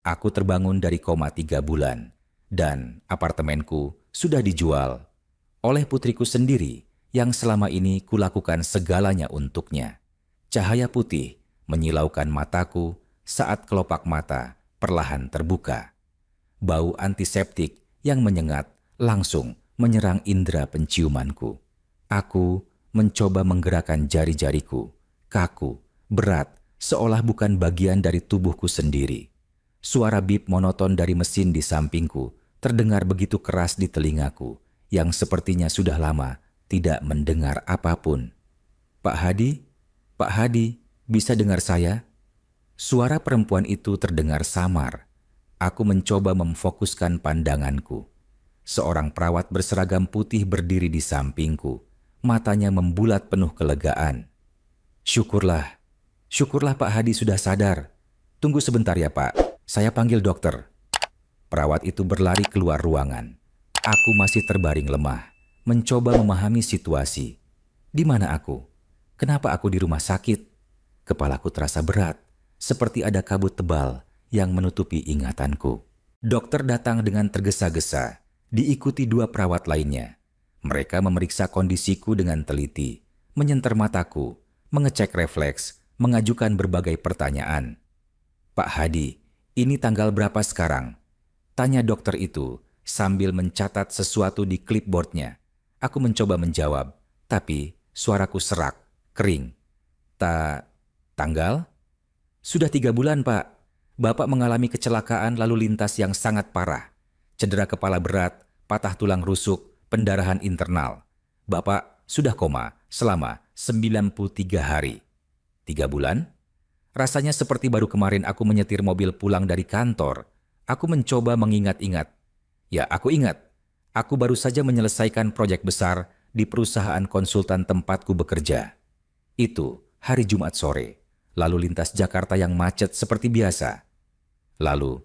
Aku terbangun dari koma 3 bulan, dan apartemenku sudah dijual oleh putriku sendiri yang selama ini kulakukan segalanya untuknya. Cahaya putih menyilaukan mataku saat kelopak mata perlahan terbuka. Bau antiseptik yang menyengat langsung menyerang indera penciumanku. Aku mencoba menggerakkan jari-jariku, kaku, berat, seolah bukan bagian dari tubuhku sendiri. Suara bip monoton dari mesin di sampingku terdengar begitu keras di telingaku, yang sepertinya sudah lama tidak mendengar apapun. Pak Hadi? Pak Hadi, bisa dengar saya? Suara perempuan itu terdengar samar. Aku mencoba memfokuskan pandanganku. Seorang perawat berseragam putih berdiri di sampingku. Matanya membulat penuh kelegaan. Syukurlah, syukurlah Pak Hadi sudah sadar. Tunggu sebentar ya Pak, saya panggil dokter. Perawat itu berlari keluar ruangan. Aku masih terbaring lemah, mencoba memahami situasi. Di mana aku? Kenapa aku di rumah sakit? Kepalaku terasa berat, seperti ada kabut tebal yang menutupi ingatanku. Dokter datang dengan tergesa-gesa, diikuti 2 perawat lainnya. Mereka memeriksa kondisiku dengan teliti, menyenter mataku, mengecek refleks, mengajukan berbagai pertanyaan. Pak Hadi, ini tanggal berapa sekarang? Tanya dokter itu sambil mencatat sesuatu di clipboardnya. Aku mencoba menjawab, tapi suaraku serak, kering. Tanggal? Sudah 3 bulan, Pak. Bapak mengalami kecelakaan lalu lintas yang sangat parah. Cedera kepala berat, patah tulang rusuk, pendarahan internal. Bapak sudah koma selama 93 hari. 3 bulan? Rasanya seperti baru kemarin aku menyetir mobil pulang dari kantor. Aku mencoba mengingat-ingat. Ya, aku ingat. Aku baru saja menyelesaikan proyek besar di perusahaan konsultan tempatku bekerja. Itu hari Jumat sore. Lalu lintas Jakarta yang macet seperti biasa. Lalu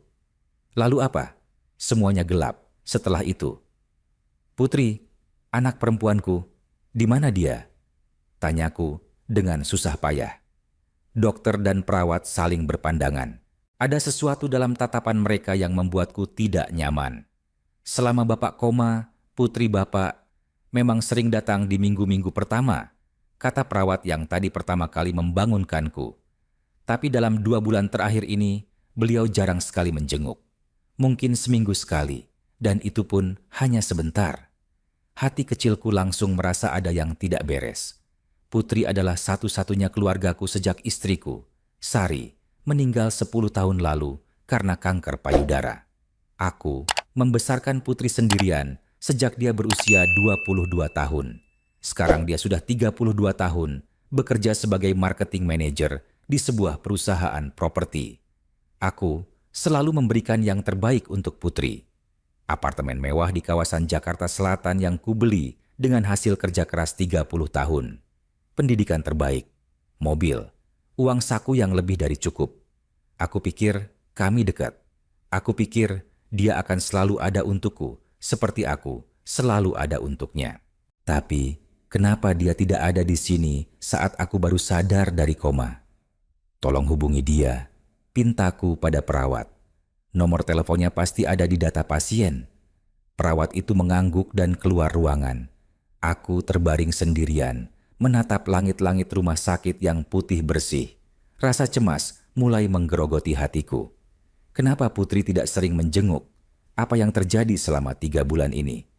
apa? Semuanya gelap setelah itu. Putri, anak perempuanku, di mana dia? Tanyaku dengan susah payah. Dokter dan perawat saling berpandangan. Ada sesuatu dalam tatapan mereka yang membuatku tidak nyaman. Selama Bapak koma, putri Bapak memang sering datang di minggu-minggu pertama, kata perawat yang tadi pertama kali membangunkanku. Tapi dalam 2 bulan terakhir ini, beliau jarang sekali menjenguk. Mungkin seminggu sekali, dan itu pun hanya sebentar. Hati kecilku langsung merasa ada yang tidak beres. Putri adalah satu-satunya keluargaku sejak istriku, Sari, meninggal 10 tahun lalu karena kanker payudara. Aku membesarkan Putri sendirian sejak dia berusia 22 tahun. Sekarang dia sudah 32 tahun, bekerja sebagai marketing manager di sebuah perusahaan properti. Aku selalu memberikan yang terbaik untuk Putri. Apartemen mewah di kawasan Jakarta Selatan yang kubeli dengan hasil kerja keras 30 tahun. Pendidikan terbaik, mobil, uang saku yang lebih dari cukup. Aku pikir kami dekat. Aku pikir dia akan selalu ada untukku, seperti aku selalu ada untuknya. Tapi, kenapa dia tidak ada di sini saat aku baru sadar dari koma? Tolong hubungi dia, pintaku pada perawat. Nomor teleponnya pasti ada di data pasien. Perawat itu mengangguk dan keluar ruangan. Aku terbaring sendirian, menatap langit-langit rumah sakit yang putih bersih. Rasa cemas mulai menggerogoti hatiku. Kenapa Putri tidak sering menjenguk? Apa yang terjadi selama 3 bulan ini?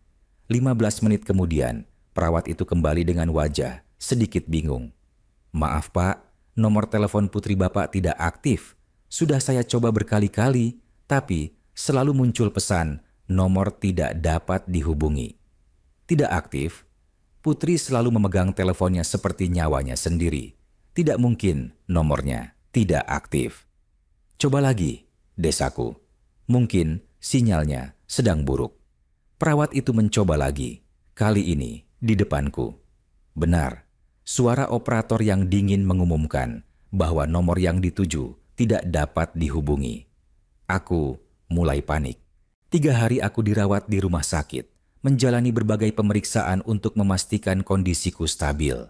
15 menit kemudian, perawat itu kembali dengan wajah sedikit bingung. Maaf Pak, nomor telepon Putri Bapak tidak aktif. Sudah saya coba berkali-kali, tapi selalu muncul pesan nomor tidak dapat dihubungi. Tidak aktif? Putri selalu memegang teleponnya seperti nyawanya sendiri. Tidak mungkin nomornya tidak aktif. Coba lagi, desaku. Mungkin sinyalnya sedang buruk. Perawat itu mencoba lagi. Kali ini di depanku. Benar, suara operator yang dingin mengumumkan bahwa nomor yang dituju tidak dapat dihubungi. Aku mulai panik. 3 hari aku dirawat di rumah sakit, menjalani berbagai pemeriksaan untuk memastikan kondisiku stabil.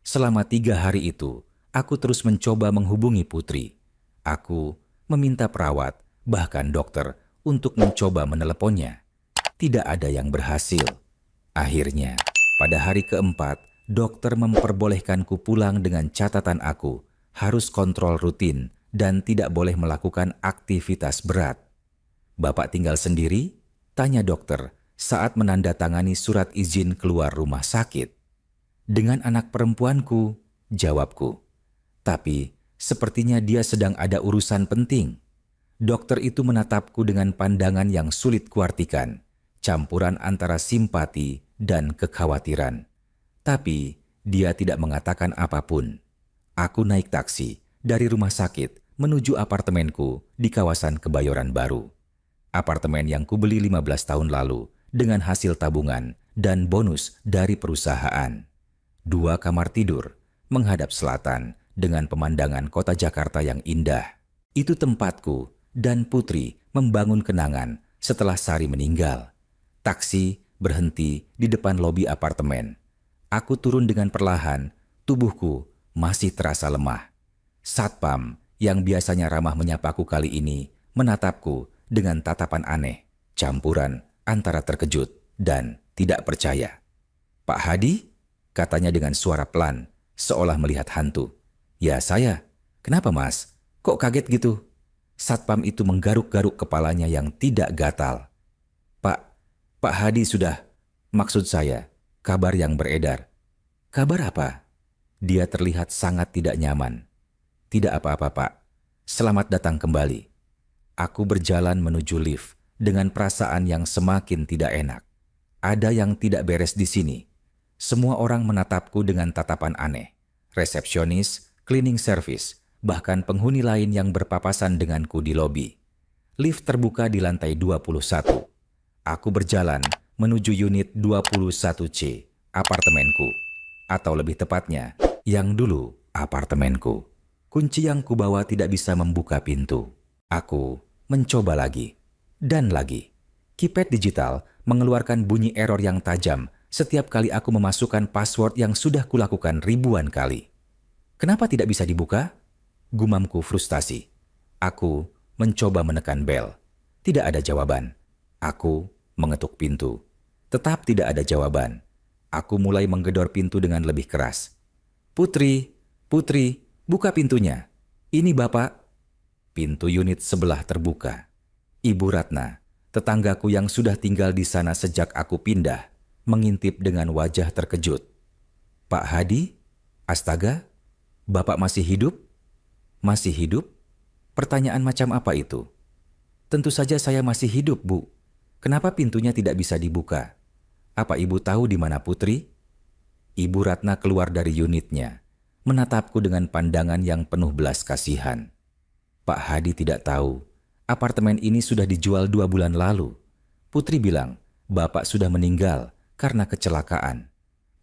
Selama 3 hari itu, aku terus mencoba menghubungi Putri. Aku meminta perawat bahkan dokter, untuk mencoba meneleponnya. Tidak ada yang berhasil. Akhirnya, pada hari keempat, dokter memperbolehkanku pulang dengan catatan aku harus kontrol rutin dan tidak boleh melakukan aktivitas berat. "Bapak tinggal sendiri?" tanya dokter saat menandatangani surat izin keluar rumah sakit. "Dengan anak perempuanku," jawabku. "Tapi sepertinya dia sedang ada urusan penting." Dokter itu menatapku dengan pandangan yang sulit kuartikan, campuran antara simpati dan kekhawatiran. Tapi dia tidak mengatakan apapun. Aku naik taksi dari rumah sakit menuju apartemenku di kawasan Kebayoran Baru. Apartemen yang kubeli 15 tahun lalu dengan hasil tabungan dan bonus dari perusahaan. 2 kamar tidur, menghadap selatan dengan pemandangan kota Jakarta yang indah. Itu tempatku dan Putri membangun kenangan setelah Sari meninggal. Taksi berhenti di depan lobi apartemen. Aku turun dengan perlahan, tubuhku masih terasa lemah. Satpam yang biasanya ramah menyapaku kali ini menatapku dengan tatapan aneh, campuran antara terkejut dan tidak percaya. "Pak Hadi?" katanya dengan suara pelan, seolah melihat hantu. "Ya saya. Kenapa mas? Kok kaget gitu?" Satpam itu menggaruk-garuk kepalanya yang tidak gatal. Pak Hadi sudah, maksud saya, kabar yang beredar." "Kabar apa?" Dia terlihat sangat tidak nyaman. "Tidak apa-apa Pak, selamat datang kembali." Aku berjalan menuju lift dengan perasaan yang semakin tidak enak. Ada yang tidak beres di sini. Semua orang menatapku dengan tatapan aneh. Resepsionis, cleaning service, bahkan penghuni lain yang berpapasan denganku di lobi. Lift terbuka di lantai 21. Aku berjalan menuju unit 21C, apartemenku. Atau lebih tepatnya, yang dulu apartemenku. Kunci yang kubawa tidak bisa membuka pintu. Aku mencoba lagi. Dan lagi. Keypad digital mengeluarkan bunyi error yang tajam setiap kali aku memasukkan password yang sudah kulakukan ribuan kali. "Kenapa tidak bisa dibuka?" gumamku frustasi. Aku mencoba menekan bel. Tidak ada jawaban. Aku mengetuk pintu. Tetap tidak ada jawaban. Aku mulai menggedor pintu dengan lebih keras. Putri, buka pintunya. Ini Bapak." Pintu unit sebelah terbuka. Ibu Ratna, tetanggaku yang sudah tinggal di sana sejak aku pindah, mengintip dengan wajah terkejut. "Pak Hadi? Astaga, Bapak masih hidup?" "Masih hidup?" Pertanyaan macam apa itu? "Tentu saja saya masih hidup, Bu. Kenapa pintunya tidak bisa dibuka? Apa Ibu tahu di mana Putri?" Ibu Ratna keluar dari unitnya, menatapku dengan pandangan yang penuh belas kasihan. "Pak Hadi tidak tahu. Apartemen ini sudah dijual 2 bulan lalu. Putri bilang, Bapak sudah meninggal karena kecelakaan.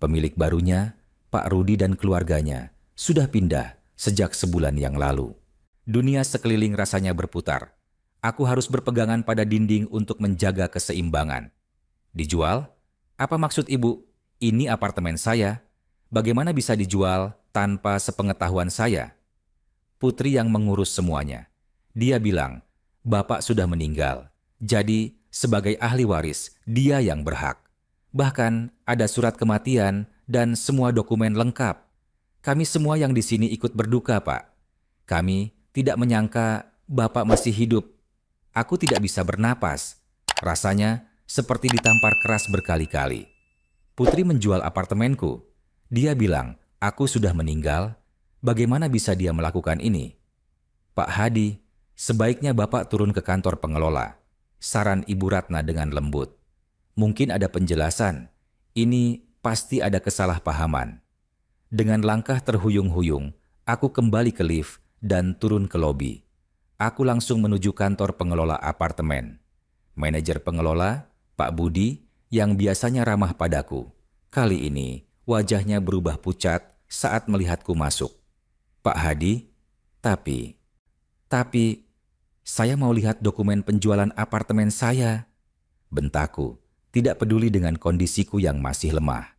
Pemilik barunya, Pak Rudi dan keluarganya, sudah pindah sejak sebulan yang lalu." Dunia sekeliling rasanya berputar. Aku harus berpegangan pada dinding untuk menjaga keseimbangan. "Dijual? Apa maksud Ibu? Ini apartemen saya. Bagaimana bisa dijual tanpa sepengetahuan saya?" Putri yang mengurus semuanya. Dia bilang, Bapak sudah meninggal. Jadi, sebagai ahli waris, dia yang berhak. Bahkan ada surat kematian dan semua dokumen lengkap. Kami semua yang di sini ikut berduka, Pak. Kami tidak menyangka Bapak masih hidup. Aku tidak bisa bernapas. Rasanya seperti ditampar keras berkali-kali. Putri menjual apartemenku. Dia bilang, aku sudah meninggal. Bagaimana bisa dia melakukan ini? "Pak Hadi, sebaiknya Bapak turun ke kantor pengelola," saran Ibu Ratna dengan lembut. "Mungkin ada penjelasan. Ini pasti ada kesalahpahaman." Dengan langkah terhuyung-huyung, aku kembali ke lift dan turun ke lobi. Aku langsung menuju kantor pengelola apartemen. Manajer pengelola, Pak Budi, yang biasanya ramah padaku. Kali ini, wajahnya berubah pucat saat melihatku masuk. "Pak Hadi, tapi, saya mau lihat dokumen penjualan apartemen saya," bentakku, tidak peduli dengan kondisiku yang masih lemah.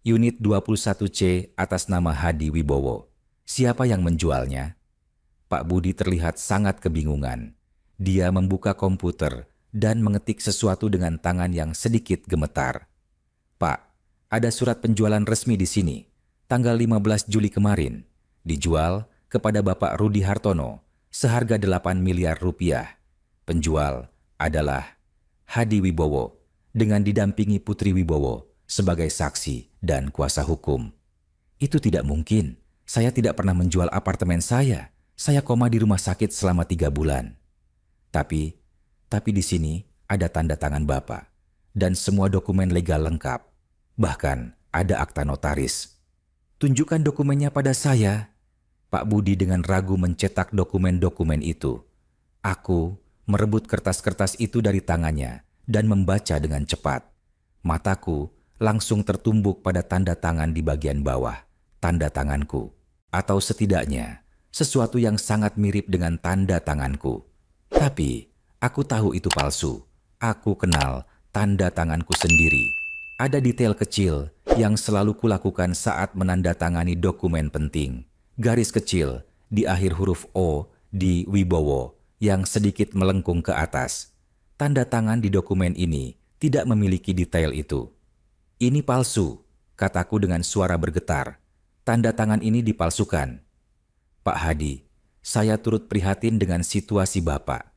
"Unit 21C atas nama Hadi Wibowo. Siapa yang menjualnya?" Pak Budi terlihat sangat kebingungan. Dia membuka komputer dan mengetik sesuatu dengan tangan yang sedikit gemetar. "Pak, ada surat penjualan resmi di sini. Tanggal 15 Juli kemarin. Dijual kepada Bapak Rudi Hartono seharga 8 miliar rupiah. Penjual adalah Hadi Wibowo dengan didampingi Putri Wibowo sebagai saksi dan kuasa hukum." "Itu tidak mungkin. Saya tidak pernah menjual apartemen saya. Saya koma di rumah sakit selama 3 bulan. Tapi di sini ada tanda tangan Bapak dan semua dokumen legal lengkap. Bahkan ada akta notaris." "Tunjukkan dokumennya pada saya." Pak Budi dengan ragu mencetak dokumen-dokumen itu. Aku merebut kertas-kertas itu dari tangannya dan membaca dengan cepat. Mataku langsung tertumbuk pada tanda tangan di bagian bawah, tanda tanganku. Atau setidaknya sesuatu yang sangat mirip dengan tanda tanganku. Tapi aku tahu itu palsu. Aku kenal tanda tanganku sendiri. Ada detail kecil yang selalu kulakukan saat menandatangani dokumen penting. Garis kecil di akhir huruf O di Wibowo yang sedikit melengkung ke atas. Tanda tangan di dokumen ini tidak memiliki detail itu. "Ini palsu," kataku dengan suara bergetar. "Tanda tangan ini dipalsukan." "Pak Hadi, saya turut prihatin dengan situasi Bapak.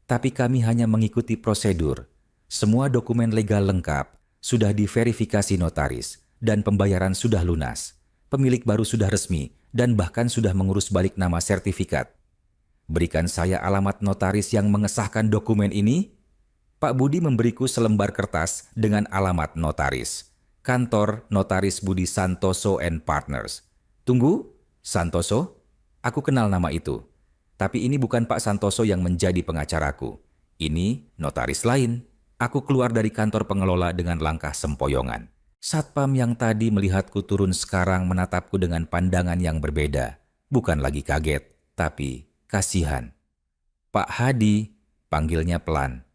Tapi kami hanya mengikuti prosedur. Semua dokumen legal lengkap, sudah diverifikasi notaris, dan pembayaran sudah lunas. Pemilik baru sudah resmi, dan bahkan sudah mengurus balik nama sertifikat. Berikan saya alamat notaris yang mengesahkan dokumen ini." Pak Budi memberiku selembar kertas dengan alamat notaris. "Kantor Notaris Budi Santoso and Partners." "Tunggu, Santoso? Aku kenal nama itu. Tapi ini bukan Pak Santoso yang menjadi pengacaraku. Ini notaris lain." Aku keluar dari kantor pengelola dengan langkah sempoyongan. Satpam yang tadi melihatku turun sekarang menatapku dengan pandangan yang berbeda. Bukan lagi kaget, tapi kasihan. "Pak Hadi," panggilnya pelan.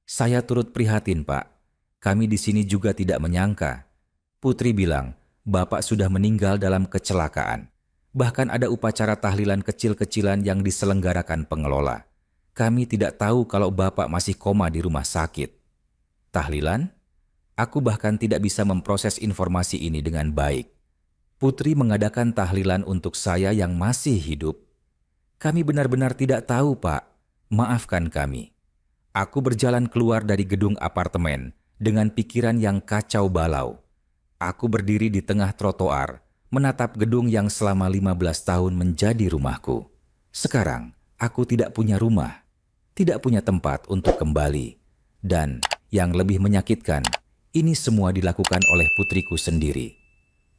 "Saya turut prihatin, Pak. Kami di sini juga tidak menyangka. Putri bilang, Bapak sudah meninggal dalam kecelakaan. Bahkan ada upacara tahlilan kecil-kecilan yang diselenggarakan pengelola. Kami tidak tahu kalau Bapak masih koma di rumah sakit." "Tahlilan?" Aku bahkan tidak bisa memproses informasi ini dengan baik. "Putri mengadakan tahlilan untuk saya yang masih hidup." "Kami benar-benar tidak tahu, Pak. Maafkan kami." Aku berjalan keluar dari gedung apartemen dengan pikiran yang kacau balau. Aku berdiri di tengah trotoar, menatap gedung yang selama 15 tahun menjadi rumahku. Sekarang, aku tidak punya rumah, tidak punya tempat untuk kembali. Dan yang lebih menyakitkan, ini semua dilakukan oleh putriku sendiri.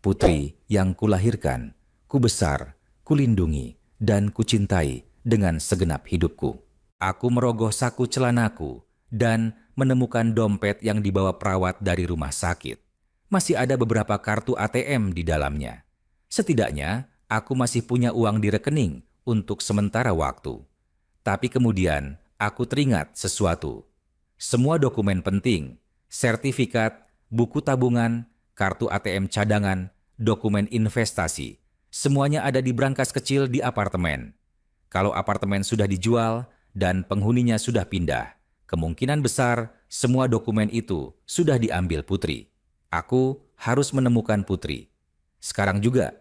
Putri yang kulahirkan, kubesar, kulindungi, dan kucintai dengan segenap hidupku. Aku merogoh saku celanaku dan menemukan dompet yang dibawa perawat dari rumah sakit. Masih ada beberapa kartu ATM di dalamnya. Setidaknya, aku masih punya uang di rekening untuk sementara waktu. Tapi kemudian, aku teringat sesuatu. Semua dokumen penting, sertifikat, buku tabungan, kartu ATM cadangan, dokumen investasi, semuanya ada di brankas kecil di apartemen. Kalau apartemen sudah dijual dan penghuninya sudah pindah, kemungkinan besar semua dokumen itu sudah diambil Putri. Aku harus menemukan Putri. Sekarang juga,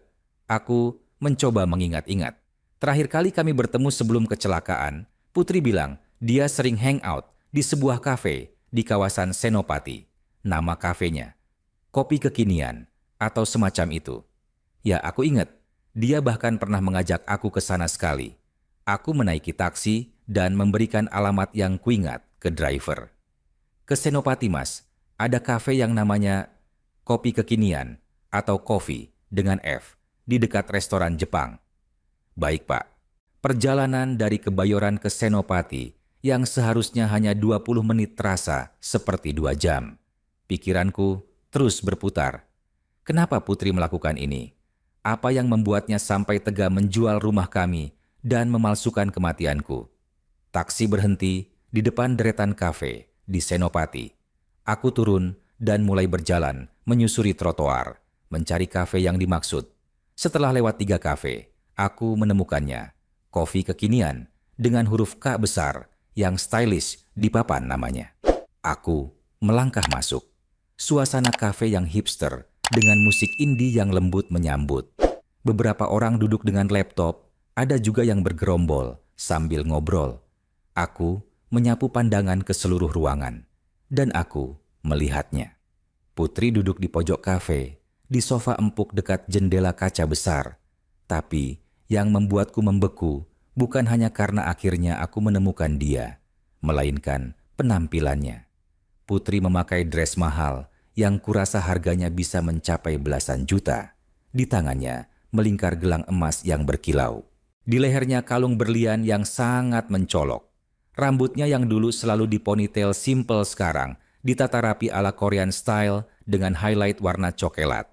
aku mencoba mengingat-ingat. Terakhir kali kami bertemu sebelum kecelakaan, Putri bilang dia sering hangout di sebuah kafe di kawasan Senopati. Nama kafenya Kopi Kekinian atau semacam itu. Ya, aku ingat. Dia bahkan pernah mengajak aku ke sana sekali. Aku menaiki taksi dan memberikan alamat yang kuingat ke driver. "Ke Senopati, Mas. Ada kafe yang namanya Kopi Kekinian atau Coffee dengan F di dekat restoran Jepang." "Baik, Pak." Perjalanan dari Kebayoran ke Senopati yang seharusnya hanya 20 menit terasa seperti 2 jam. Pikiranku terus berputar. Kenapa Putri melakukan ini? Apa yang membuatnya sampai tega menjual rumah kami dan memalsukan kematianku? Taksi berhenti di depan deretan kafe di Senopati. Aku turun dan mulai berjalan menyusuri trotoar, mencari kafe yang dimaksud. Setelah lewat 3 kafe, aku menemukannya. Kopi Kekinian dengan huruf K besar yang stylish di papan namanya. Aku melangkah masuk. Suasana kafe yang hipster dengan musik indie yang lembut menyambut. Beberapa orang duduk dengan laptop, ada juga yang bergerombol sambil ngobrol. Aku menyapu pandangan ke seluruh ruangan, dan aku melihatnya. Putri duduk di pojok kafe, di sofa empuk dekat jendela kaca besar. Tapi yang membuatku membeku bukan hanya karena akhirnya aku menemukan dia, melainkan penampilannya. Putri memakai dress mahal yang kurasa harganya bisa mencapai belasan juta. Di tangannya melingkar gelang emas yang berkilau. Di lehernya kalung berlian yang sangat mencolok. Rambutnya yang dulu selalu diponytail simple sekarang ditata rapi ala Korean style dengan highlight warna coklat.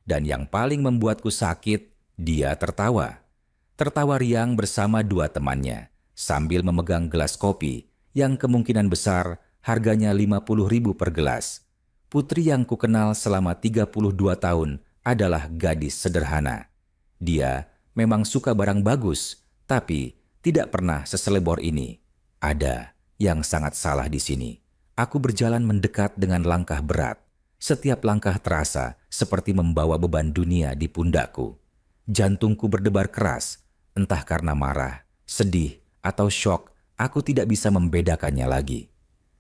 Dan yang paling membuatku sakit, dia tertawa. Tertawa riang bersama dua temannya sambil memegang gelas kopi yang kemungkinan besar harganya 50.000 per gelas. Putri yang kukenal selama 32 tahun adalah gadis sederhana. Dia memang suka barang bagus, tapi tidak pernah seselebor ini. Ada yang sangat salah di sini. Aku berjalan mendekat dengan langkah berat. Setiap langkah terasa seperti membawa beban dunia di pundakku. Jantungku berdebar keras, entah karena marah, sedih, atau syok, aku tidak bisa membedakannya lagi.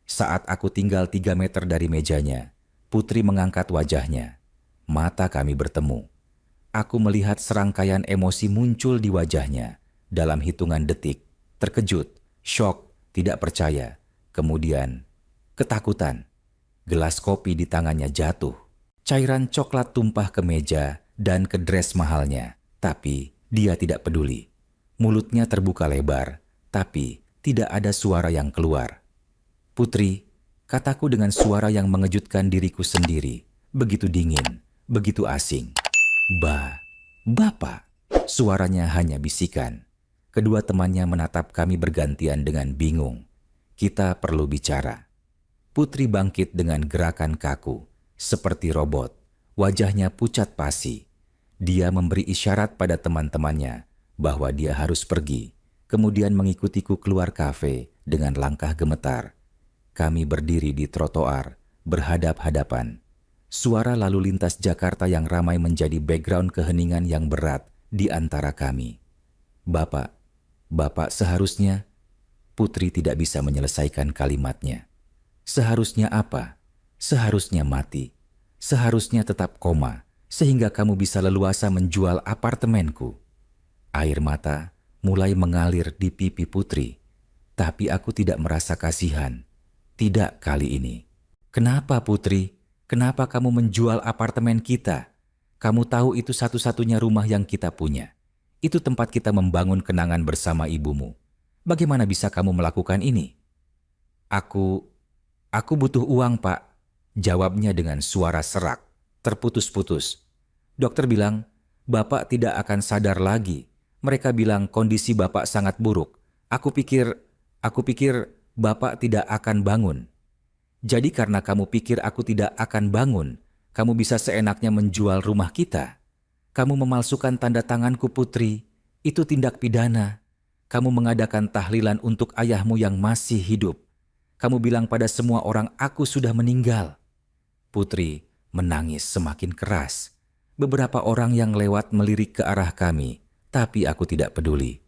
Saat aku tinggal 3 meter dari mejanya, Putri mengangkat wajahnya. Mata kami bertemu. Aku melihat serangkaian emosi muncul di wajahnya dalam hitungan detik. Terkejut, syok, tidak percaya, kemudian ketakutan. Gelas kopi di tangannya jatuh. Cairan coklat tumpah ke meja dan ke dress mahalnya, tapi dia tidak peduli. Mulutnya terbuka lebar, tapi tidak ada suara yang keluar. Putri, kataku dengan suara yang mengejutkan diriku sendiri, begitu dingin, begitu asing. Bapak. Suaranya hanya bisikan. Kedua temannya menatap kami bergantian dengan bingung. Kita perlu bicara. Putri bangkit dengan gerakan kaku, seperti robot. Wajahnya pucat pasi. Dia memberi isyarat pada teman-temannya bahwa dia harus pergi, kemudian mengikutiku keluar kafe dengan langkah gemetar. Kami berdiri di trotoar, berhadap-hadapan. Suara lalu lintas Jakarta yang ramai menjadi background keheningan yang berat di antara kami. Bapak seharusnya... Putri tidak bisa menyelesaikan kalimatnya. Seharusnya apa? Seharusnya mati. Seharusnya tetap koma, sehingga kamu bisa leluasa menjual apartemenku. Air mata mulai mengalir di pipi Putri. Tapi aku tidak merasa kasihan. Tidak kali ini. Kenapa Putri? Kenapa kamu menjual apartemen kita? Kamu tahu itu satu-satunya rumah yang kita punya. Itu tempat kita membangun kenangan bersama ibumu. Bagaimana bisa kamu melakukan ini? Aku butuh uang, Pak. Jawabnya dengan suara serak, terputus-putus. Dokter bilang, Bapak tidak akan sadar lagi. Mereka bilang kondisi Bapak sangat buruk. Aku pikir Bapak tidak akan bangun. Jadi karena kamu pikir aku tidak akan bangun, kamu bisa seenaknya menjual rumah kita. Kamu memalsukan tanda tanganku, Putri. Itu tindak pidana. Kamu mengadakan tahlilan untuk ayahmu yang masih hidup. Kamu bilang pada semua orang aku sudah meninggal. Putri menangis semakin keras. Beberapa orang yang lewat melirik ke arah kami, tapi aku tidak peduli.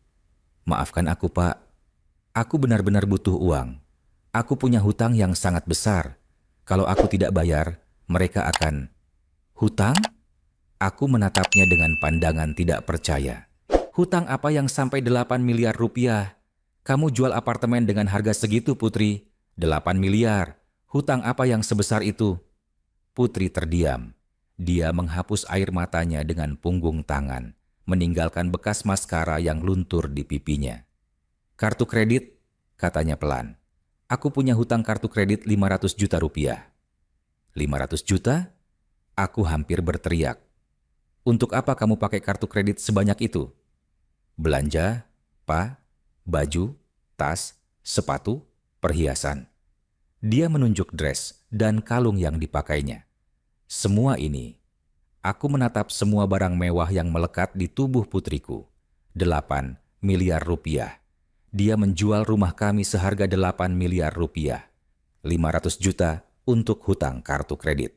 Maafkan aku, Pak. Aku benar-benar butuh uang. Aku punya hutang yang sangat besar. Kalau aku tidak bayar, mereka akan... Hutang? Aku menatapnya dengan pandangan tidak percaya. Hutang apa yang sampai 8 miliar rupiah? Kamu jual apartemen dengan harga segitu, Putri. 8 miliar. Hutang apa yang sebesar itu? Putri terdiam. Dia menghapus air matanya dengan punggung tangan, meninggalkan bekas maskara yang luntur di pipinya. Kartu kredit, katanya pelan. Aku punya hutang kartu kredit 500 juta rupiah. 500 juta? Aku hampir berteriak. Untuk apa kamu pakai kartu kredit sebanyak itu? Belanja, Pak, baju, tas, sepatu, perhiasan. Dia menunjuk dress dan kalung yang dipakainya. Semua ini, aku menatap semua barang mewah yang melekat di tubuh putriku. 8 miliar rupiah. Dia menjual rumah kami seharga 8 miliar rupiah. 500 juta untuk hutang kartu kredit.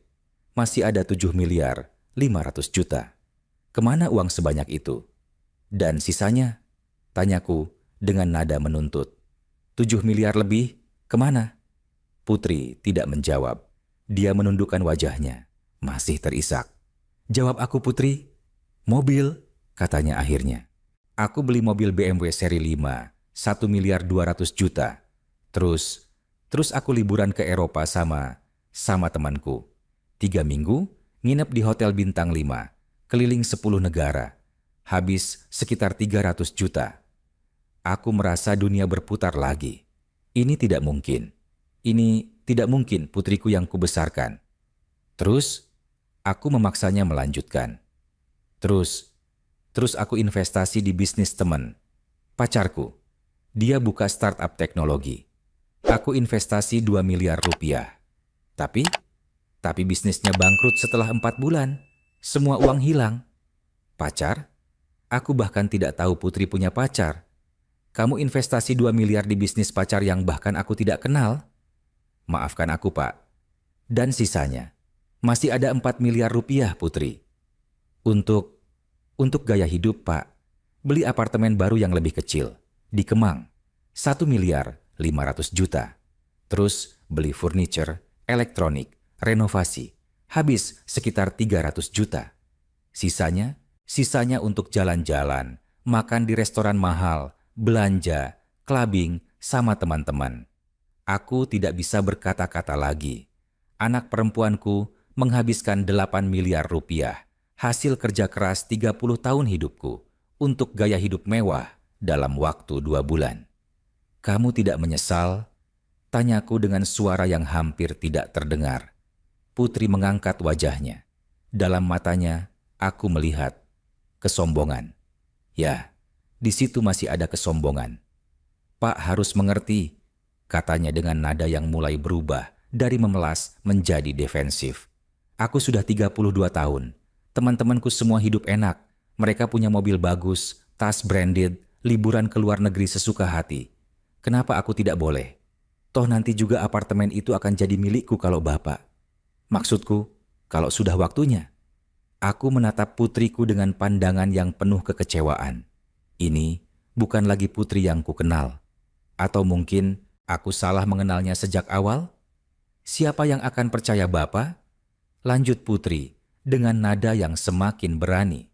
Masih ada 7 miliar 500 juta. Kemana uang sebanyak itu? Dan sisanya? Tanyaku dengan nada menuntut. 7 miliar lebih, kemana? Putri tidak menjawab. Dia menundukkan wajahnya. Masih terisak. Jawab aku, Putri. Mobil, katanya akhirnya. Aku beli mobil BMW seri 5, 1 miliar 200 juta. Terus aku liburan ke Eropa sama temanku. 3 minggu, nginep di hotel bintang 5, keliling 10 negara. Habis sekitar 300 juta. Aku merasa dunia berputar lagi. Ini tidak mungkin. Ini tidak mungkin putriku yang kubesarkan. Terus, aku memaksanya melanjutkan. Terus aku investasi di bisnis teman. Pacarku. Dia buka startup teknologi. Aku investasi 2 miliar rupiah. Tapi bisnisnya bangkrut setelah 4 bulan. Semua uang hilang. Pacar? Aku bahkan tidak tahu Putri punya pacar. Kamu investasi 2 miliar di bisnis pacar yang bahkan aku tidak kenal? Maafkan aku, Pak. Dan sisanya, masih ada 4 miliar rupiah, Putri. Untuk gaya hidup, Pak. Beli apartemen baru yang lebih kecil. Di Kemang. 1 miliar 500 juta. Terus beli furniture, elektronik, renovasi. Habis sekitar 300 juta. Sisanya untuk jalan-jalan, makan di restoran mahal, belanja, clubbing sama teman-teman. Aku tidak bisa berkata-kata lagi. Anak perempuanku menghabiskan 8 miliar rupiah. Hasil kerja keras 30 tahun hidupku untuk gaya hidup mewah dalam waktu 2 bulan. Kamu tidak menyesal? Tanyaku dengan suara yang hampir tidak terdengar. Putri mengangkat wajahnya. Dalam matanya, aku melihat kesombongan. Ya, di situ masih ada kesombongan. Pak harus mengerti, katanya dengan nada yang mulai berubah dari memelas menjadi defensif. Aku sudah 32 tahun. Teman-temanku semua hidup enak. Mereka punya mobil bagus, tas branded, liburan ke luar negeri sesuka hati. Kenapa aku tidak boleh? Toh nanti juga apartemen itu akan jadi milikku kalau Bapak. Maksudku, kalau sudah waktunya. Aku menatap putriku dengan pandangan yang penuh kekecewaan. Ini bukan lagi putri yang kukenal. Atau mungkin aku salah mengenalnya sejak awal? Siapa yang akan percaya Bapak? Lanjut Putri dengan nada yang semakin berani.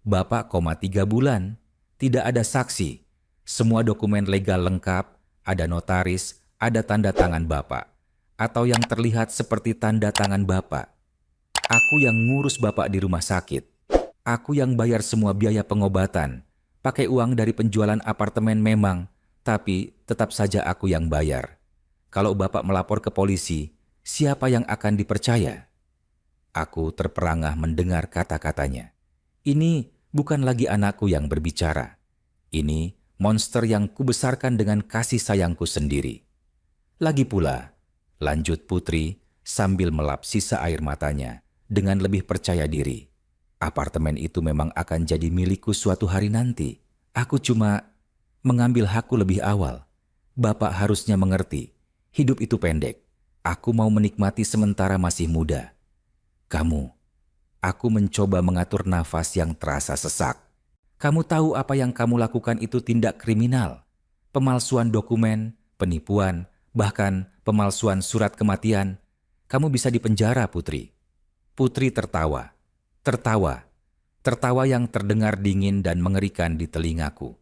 Bapak 3 bulan, tidak ada saksi. Semua dokumen legal lengkap, ada notaris, ada tanda tangan Bapak. Atau yang terlihat seperti tanda tangan Bapak. Aku yang ngurus Bapak di rumah sakit. Aku yang bayar semua biaya pengobatan. Pakai uang dari penjualan apartemen memang, tapi tetap saja aku yang bayar. Kalau Bapak melapor ke polisi, siapa yang akan dipercaya? Aku terperangah mendengar kata-katanya. Ini bukan lagi anakku yang berbicara. Ini monster yang kubesarkan dengan kasih sayangku sendiri. Lagi pula, lanjut Putri sambil melap sisa air matanya dengan lebih percaya diri. Apartemen itu memang akan jadi milikku suatu hari nanti. Aku cuma mengambil hakku lebih awal. Bapak harusnya mengerti. Hidup itu pendek. Aku mau menikmati sementara masih muda. Aku mencoba mengatur nafas yang terasa sesak. Kamu tahu apa yang kamu lakukan itu tindak kriminal. Pemalsuan dokumen, penipuan, bahkan pemalsuan surat kematian. Kamu bisa dipenjara, Putri. Putri tertawa. Tertawa yang terdengar dingin dan mengerikan di telingaku.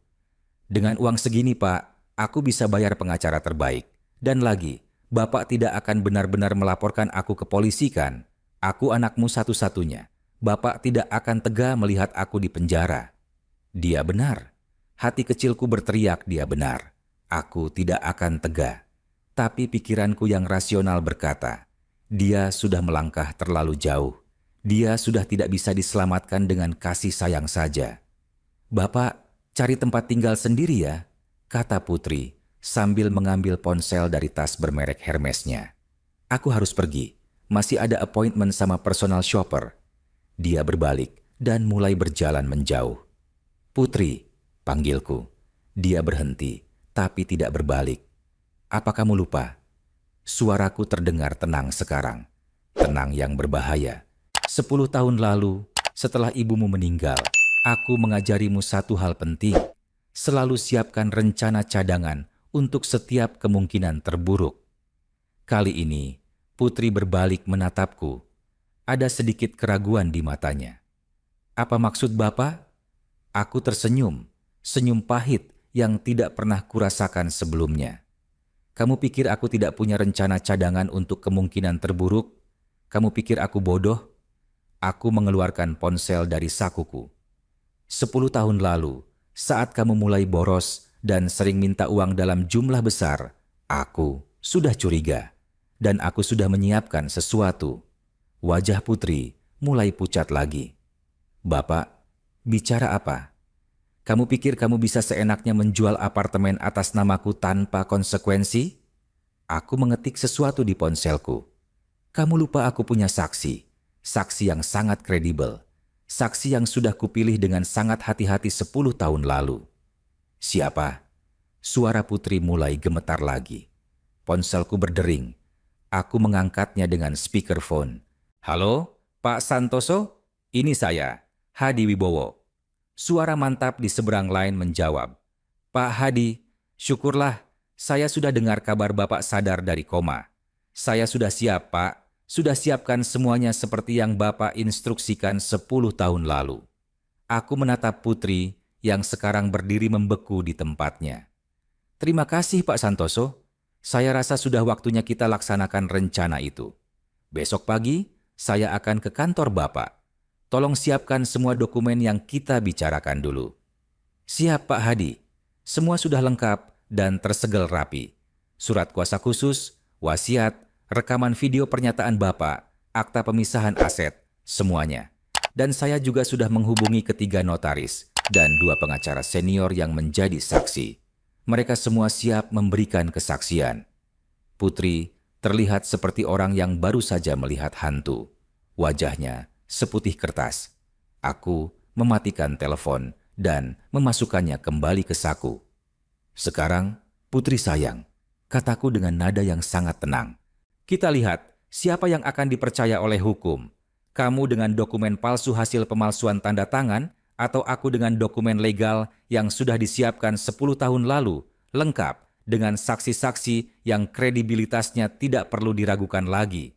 Dengan uang segini, Pak, aku bisa bayar pengacara terbaik. Dan lagi, Bapak tidak akan benar-benar melaporkan aku ke polisi kan? Aku anakmu satu-satunya. Bapak tidak akan tega melihat aku di penjara. Dia benar. Hati kecilku berteriak dia benar. Aku tidak akan tega. Tapi pikiranku yang rasional berkata, dia sudah melangkah terlalu jauh. Dia sudah tidak bisa diselamatkan dengan kasih sayang saja. Bapak, cari tempat tinggal sendiri ya, kata Putri sambil mengambil ponsel dari tas bermerek Hermesnya. Aku harus pergi. Masih ada appointment sama personal shopper. Dia berbalik dan mulai berjalan menjauh. Putri, panggilku. Dia berhenti tapi tidak berbalik. Apa kamu lupa? Suaraku terdengar tenang sekarang. Tenang yang berbahaya. 10 tahun lalu, setelah ibumu meninggal, aku mengajarimu satu hal penting. Selalu siapkan rencana cadangan untuk setiap kemungkinan terburuk. Kali ini, Putri berbalik menatapku. Ada sedikit keraguan di matanya. Apa maksud Bapak? Aku tersenyum, senyum pahit yang tidak pernah kurasakan sebelumnya. Kamu pikir aku tidak punya rencana cadangan untuk kemungkinan terburuk? Kamu pikir aku bodoh? Aku mengeluarkan ponsel dari sakuku. 10 tahun lalu, saat kamu mulai boros dan sering minta uang dalam jumlah besar, aku sudah curiga. Dan aku sudah menyiapkan sesuatu. Wajah Putri mulai pucat lagi. Bapak, bicara apa? Kamu pikir kamu bisa seenaknya menjual apartemen atas namaku tanpa konsekuensi? Aku mengetik sesuatu di ponselku. Kamu lupa aku punya saksi. Saksi yang sangat kredibel. Saksi yang sudah kupilih dengan sangat hati-hati 10 tahun lalu. Siapa? Suara Putri mulai gemetar lagi. Ponselku berdering. Aku mengangkatnya dengan speakerphone. Halo, Pak Santoso? Ini saya, Hadi Wibowo. Suara mantap di seberang lain menjawab. Pak Hadi, syukurlah saya sudah dengar kabar Bapak sadar dari koma. Saya sudah siap, Pak. Sudah siapkan semuanya seperti yang Bapak instruksikan 10 tahun lalu. Aku menatap Putri yang sekarang berdiri membeku di tempatnya. Terima kasih Pak Santoso. Saya rasa sudah waktunya kita laksanakan rencana itu. Besok pagi, saya akan ke kantor Bapak. Tolong siapkan semua dokumen yang kita bicarakan dulu. Siap Pak Hadi. Semua sudah lengkap dan tersegel rapi. Surat kuasa khusus, wasiat, rekaman video pernyataan Bapak, akta pemisahan aset, semuanya. Dan saya juga sudah menghubungi ketiga notaris dan 2 pengacara senior yang menjadi saksi. Mereka semua siap memberikan kesaksian. Putri terlihat seperti orang yang baru saja melihat hantu. Wajahnya seputih kertas. Aku mematikan telepon dan memasukkannya kembali ke saku. Sekarang, Putri sayang, kataku dengan nada yang sangat tenang. Kita lihat siapa yang akan dipercaya oleh hukum. Kamu dengan dokumen palsu hasil pemalsuan tanda tangan atau aku dengan dokumen legal yang sudah disiapkan 10 tahun lalu, lengkap dengan saksi-saksi yang kredibilitasnya tidak perlu diragukan lagi.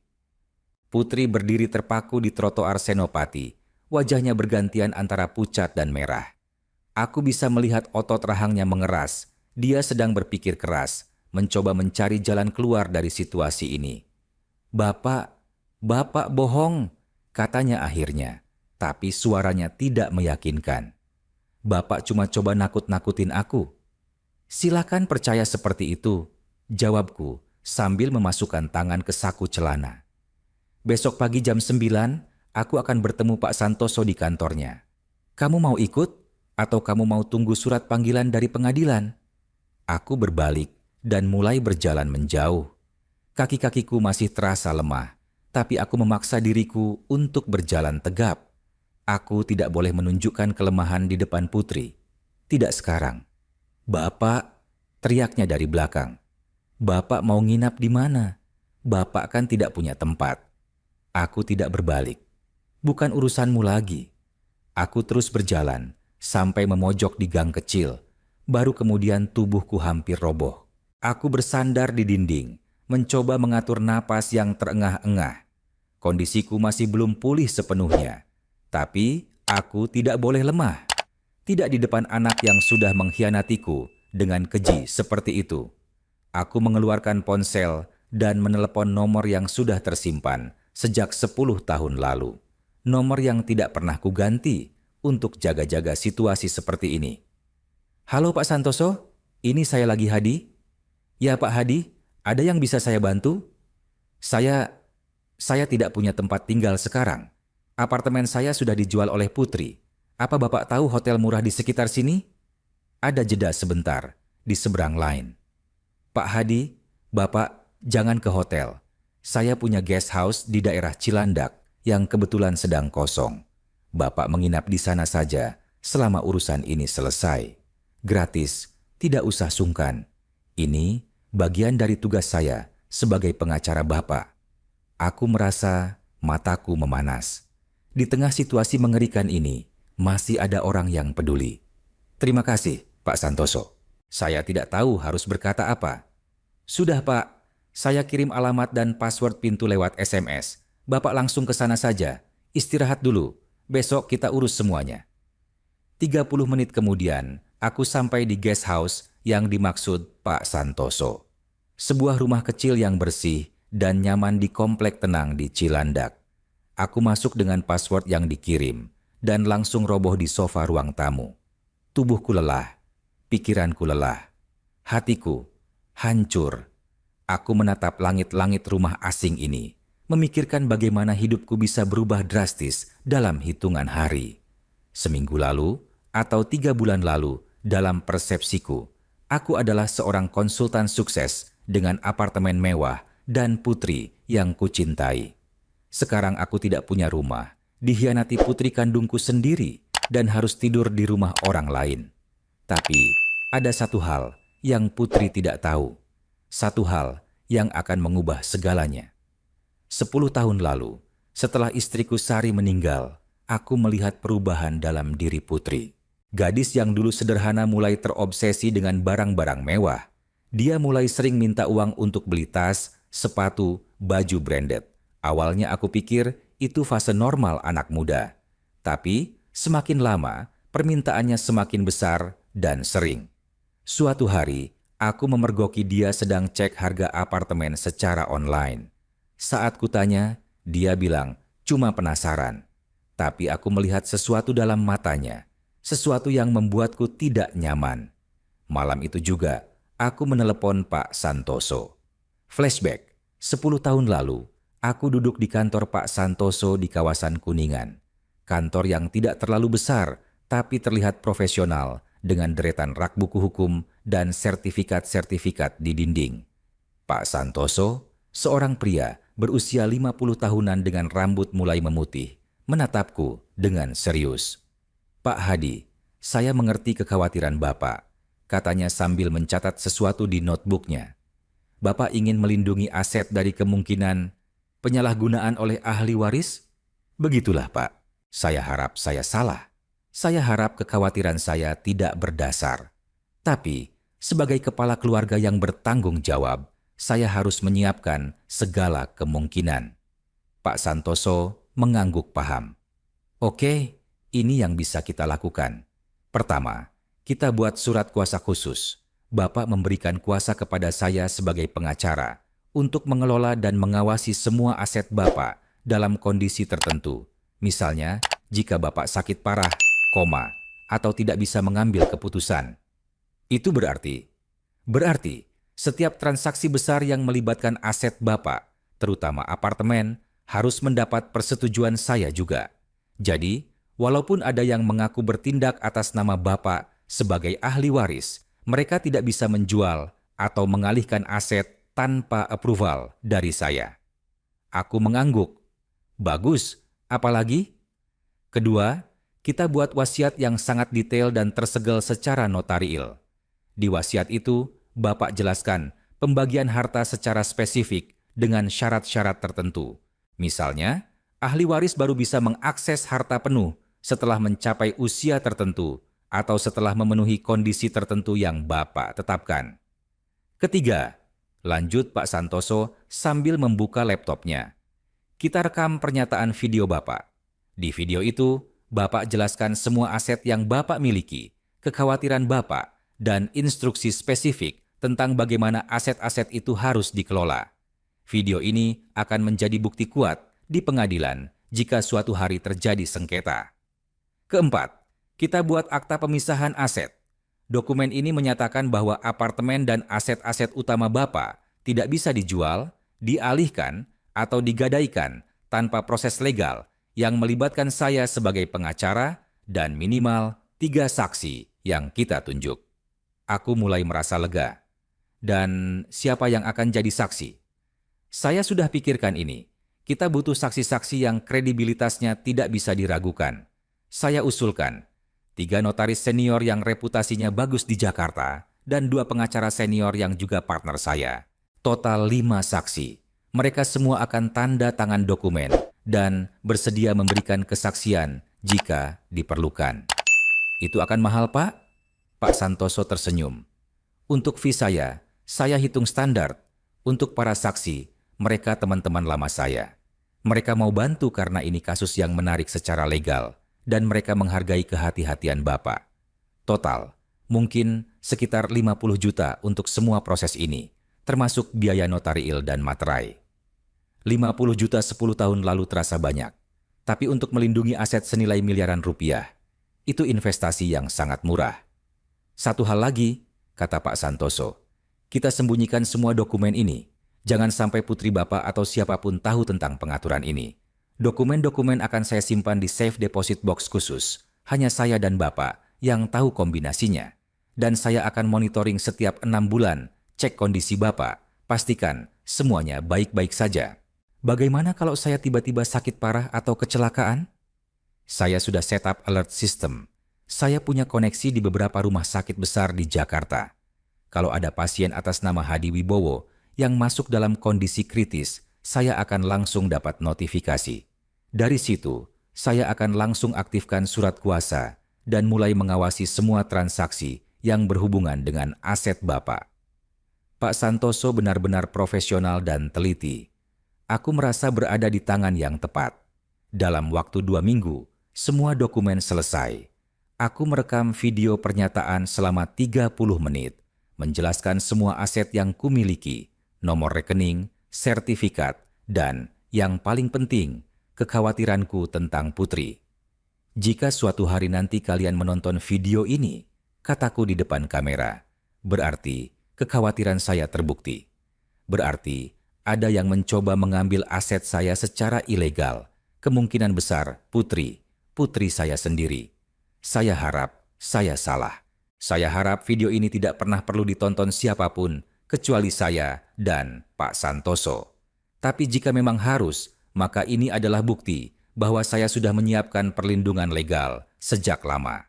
Putri berdiri terpaku di trotoar Senopati, wajahnya bergantian antara pucat dan merah. Aku bisa melihat otot rahangnya mengeras, dia sedang berpikir keras, mencoba mencari jalan keluar dari situasi ini. Bapak bohong, katanya akhirnya. Tapi suaranya tidak meyakinkan. Bapak cuma coba nakut-nakutin aku. Silakan percaya seperti itu, jawabku sambil memasukkan tangan ke saku celana. Besok pagi jam 9, aku akan bertemu Pak Santoso di kantornya. Kamu mau ikut atau kamu mau tunggu surat panggilan dari pengadilan? Aku berbalik dan mulai berjalan menjauh. Kaki-kakiku masih terasa lemah, tapi aku memaksa diriku untuk berjalan tegap. Aku tidak boleh menunjukkan kelemahan di depan Putri. Tidak sekarang. Bapak, teriaknya dari belakang. Bapak mau nginap di mana? Bapak kan tidak punya tempat. Aku tidak berbalik. Bukan urusanmu lagi. Aku terus berjalan sampai memojok di gang kecil. Baru kemudian tubuhku hampir roboh. Aku bersandar di dinding, mencoba mengatur napas yang terengah-engah. Kondisiku masih belum pulih sepenuhnya. Tapi aku tidak boleh lemah. Tidak di depan anak yang sudah mengkhianatiku dengan keji seperti itu. Aku mengeluarkan ponsel dan menelepon nomor yang sudah tersimpan sejak 10 tahun lalu. Nomor yang tidak pernah kuganti untuk jaga-jaga situasi seperti ini. Halo Pak Santoso, ini saya lagi Hadi. Ya Pak Hadi, ada yang bisa saya bantu? Saya tidak punya tempat tinggal sekarang. Apartemen saya sudah dijual oleh Putri. Apa Bapak tahu hotel murah di sekitar sini? Ada jeda sebentar di seberang lain. Pak Hadi, Bapak jangan ke hotel. Saya punya guest house di daerah Cilandak yang kebetulan sedang kosong. Bapak menginap di sana saja selama urusan ini selesai. Gratis, Tidak usah sungkan. Ini bagian dari tugas saya sebagai pengacara Bapak. Aku merasa mataku memanas. Di tengah situasi mengerikan ini, masih ada orang yang peduli. Terima kasih, Pak Santoso. Saya tidak tahu harus berkata apa. Sudah, Pak. Saya kirim alamat dan password pintu lewat SMS. Bapak langsung ke sana saja. Istirahat dulu. Besok kita urus semuanya. 30 menit kemudian, aku sampai di guest house yang dimaksud Pak Santoso. Sebuah rumah kecil yang bersih dan nyaman di komplek tenang di Cilandak. Aku masuk dengan password yang dikirim dan langsung roboh di sofa ruang tamu. Tubuhku lelah, pikiranku lelah, hatiku hancur. Aku menatap langit-langit rumah asing ini, memikirkan bagaimana hidupku bisa berubah drastis dalam hitungan hari. Seminggu lalu atau 3 bulan lalu, dalam persepsiku, aku adalah seorang konsultan sukses dengan apartemen mewah dan putri yang kucintai. Sekarang aku tidak punya rumah, dikhianati putri kandungku sendiri, dan harus tidur di rumah orang lain. Tapi ada satu hal yang putri tidak tahu. Satu hal yang akan mengubah segalanya. 10 tahun lalu, setelah istriku Sari meninggal, aku melihat perubahan dalam diri putri. Gadis yang dulu sederhana mulai terobsesi dengan barang-barang mewah. Dia mulai sering minta uang untuk beli tas, sepatu, baju branded. Awalnya aku pikir itu fase normal anak muda. Tapi semakin lama, permintaannya semakin besar dan sering. Suatu hari, aku memergoki dia sedang cek harga apartemen secara online. Saat kutanya, dia bilang, cuma penasaran. Tapi aku melihat sesuatu dalam matanya, sesuatu yang membuatku tidak nyaman. Malam itu juga, aku menelepon Pak Santoso. Flashback, 10 tahun lalu, aku duduk di kantor Pak Santoso di kawasan Kuningan. Kantor yang tidak terlalu besar, tapi terlihat profesional dengan deretan rak buku hukum dan sertifikat-sertifikat di dinding. Pak Santoso, seorang pria berusia 50 tahunan dengan rambut mulai memutih, menatapku dengan serius. Pak Hadi, saya mengerti kekhawatiran Bapak, katanya sambil mencatat sesuatu di notebooknya. Bapak ingin melindungi aset dari kemungkinan penyalahgunaan oleh ahli waris? Begitulah, Pak. Saya harap saya salah. Saya harap kekhawatiran saya tidak berdasar. Tapi, sebagai kepala keluarga yang bertanggung jawab, saya harus menyiapkan segala kemungkinan. Pak Santoso mengangguk paham. Oke, ini yang bisa kita lakukan. Pertama, kita buat surat kuasa khusus. Bapak memberikan kuasa kepada saya sebagai pengacara untuk mengelola dan mengawasi semua aset Bapak dalam kondisi tertentu. Misalnya, jika Bapak sakit parah, koma, atau tidak bisa mengambil keputusan. Itu berarti setiap transaksi besar yang melibatkan aset Bapak, terutama apartemen, harus mendapat persetujuan saya juga. Jadi, walaupun ada yang mengaku bertindak atas nama Bapak sebagai ahli waris, mereka tidak bisa menjual atau mengalihkan aset tanpa approval dari saya. Aku mengangguk. Bagus. Apalagi? Kedua, kita buat wasiat yang sangat detail dan tersegel secara notariil. Di wasiat itu, Bapak jelaskan pembagian harta secara spesifik dengan syarat-syarat tertentu. Misalnya, ahli waris baru bisa mengakses harta penuh setelah mencapai usia tertentu atau setelah memenuhi kondisi tertentu yang Bapak tetapkan. Ketiga, lanjut Pak Santoso sambil membuka laptopnya. Kita rekam pernyataan video Bapak. Di video itu, Bapak jelaskan semua aset yang Bapak miliki, kekhawatiran Bapak, dan instruksi spesifik tentang bagaimana aset-aset itu harus dikelola. Video ini akan menjadi bukti kuat di pengadilan jika suatu hari terjadi sengketa. Keempat, kita buat akta pemisahan aset. Dokumen ini menyatakan bahwa apartemen dan aset-aset utama Bapak tidak bisa dijual, dialihkan, atau digadaikan tanpa proses legal yang melibatkan saya sebagai pengacara dan minimal 3 saksi yang kita tunjuk. Aku mulai merasa lega. Dan siapa yang akan jadi saksi? Saya sudah pikirkan ini. Kita butuh saksi-saksi yang kredibilitasnya tidak bisa diragukan. Saya usulkan 3 notaris senior yang reputasinya bagus di Jakarta dan 2 pengacara senior yang juga partner saya. Total 5 saksi. Mereka semua akan tanda tangan dokumen dan bersedia memberikan kesaksian jika diperlukan. Itu akan mahal, Pak? Pak Santoso tersenyum. Untuk fee saya hitung standar. Untuk para saksi, mereka teman-teman lama saya. Mereka mau bantu karena ini kasus yang menarik secara legal dan mereka menghargai kehati-hatian Bapak. Total, mungkin sekitar 50 juta untuk semua proses ini, termasuk biaya notariil dan materai. 50 juta 10 tahun lalu terasa banyak, tapi untuk melindungi aset senilai miliaran rupiah, itu investasi yang sangat murah. Satu hal lagi, kata Pak Santoso, kita sembunyikan semua dokumen ini. Jangan sampai putri Bapak atau siapapun tahu tentang pengaturan ini. Dokumen-dokumen akan saya simpan di safe deposit box khusus. Hanya saya dan Bapak yang tahu kombinasinya. Dan saya akan monitoring setiap 6 bulan, cek kondisi Bapak, pastikan semuanya baik-baik saja. Bagaimana kalau saya tiba-tiba sakit parah atau kecelakaan? Saya sudah setup alert system. Saya punya koneksi di beberapa rumah sakit besar di Jakarta. Kalau ada pasien atas nama Hadi Wibowo yang masuk dalam kondisi kritis, saya akan langsung dapat notifikasi. Dari situ, saya akan langsung aktifkan surat kuasa dan mulai mengawasi semua transaksi yang berhubungan dengan aset Bapak. Pak Santoso benar-benar profesional dan teliti. Aku merasa berada di tangan yang tepat. Dalam waktu 2 minggu, semua dokumen selesai. Aku merekam video pernyataan selama 30 menit, menjelaskan semua aset yang kumiliki, nomor rekening, sertifikat, dan yang paling penting, kekhawatiranku tentang Putri. Jika suatu hari nanti kalian menonton video ini, kataku di depan kamera, berarti kekhawatiran saya terbukti. Berarti ada yang mencoba mengambil aset saya secara ilegal. Kemungkinan besar putri saya sendiri. Saya harap saya salah. Saya harap video ini tidak pernah perlu ditonton siapapun, kecuali saya dan Pak Santoso. Tapi jika memang harus, maka ini adalah bukti bahwa saya sudah menyiapkan perlindungan legal sejak lama.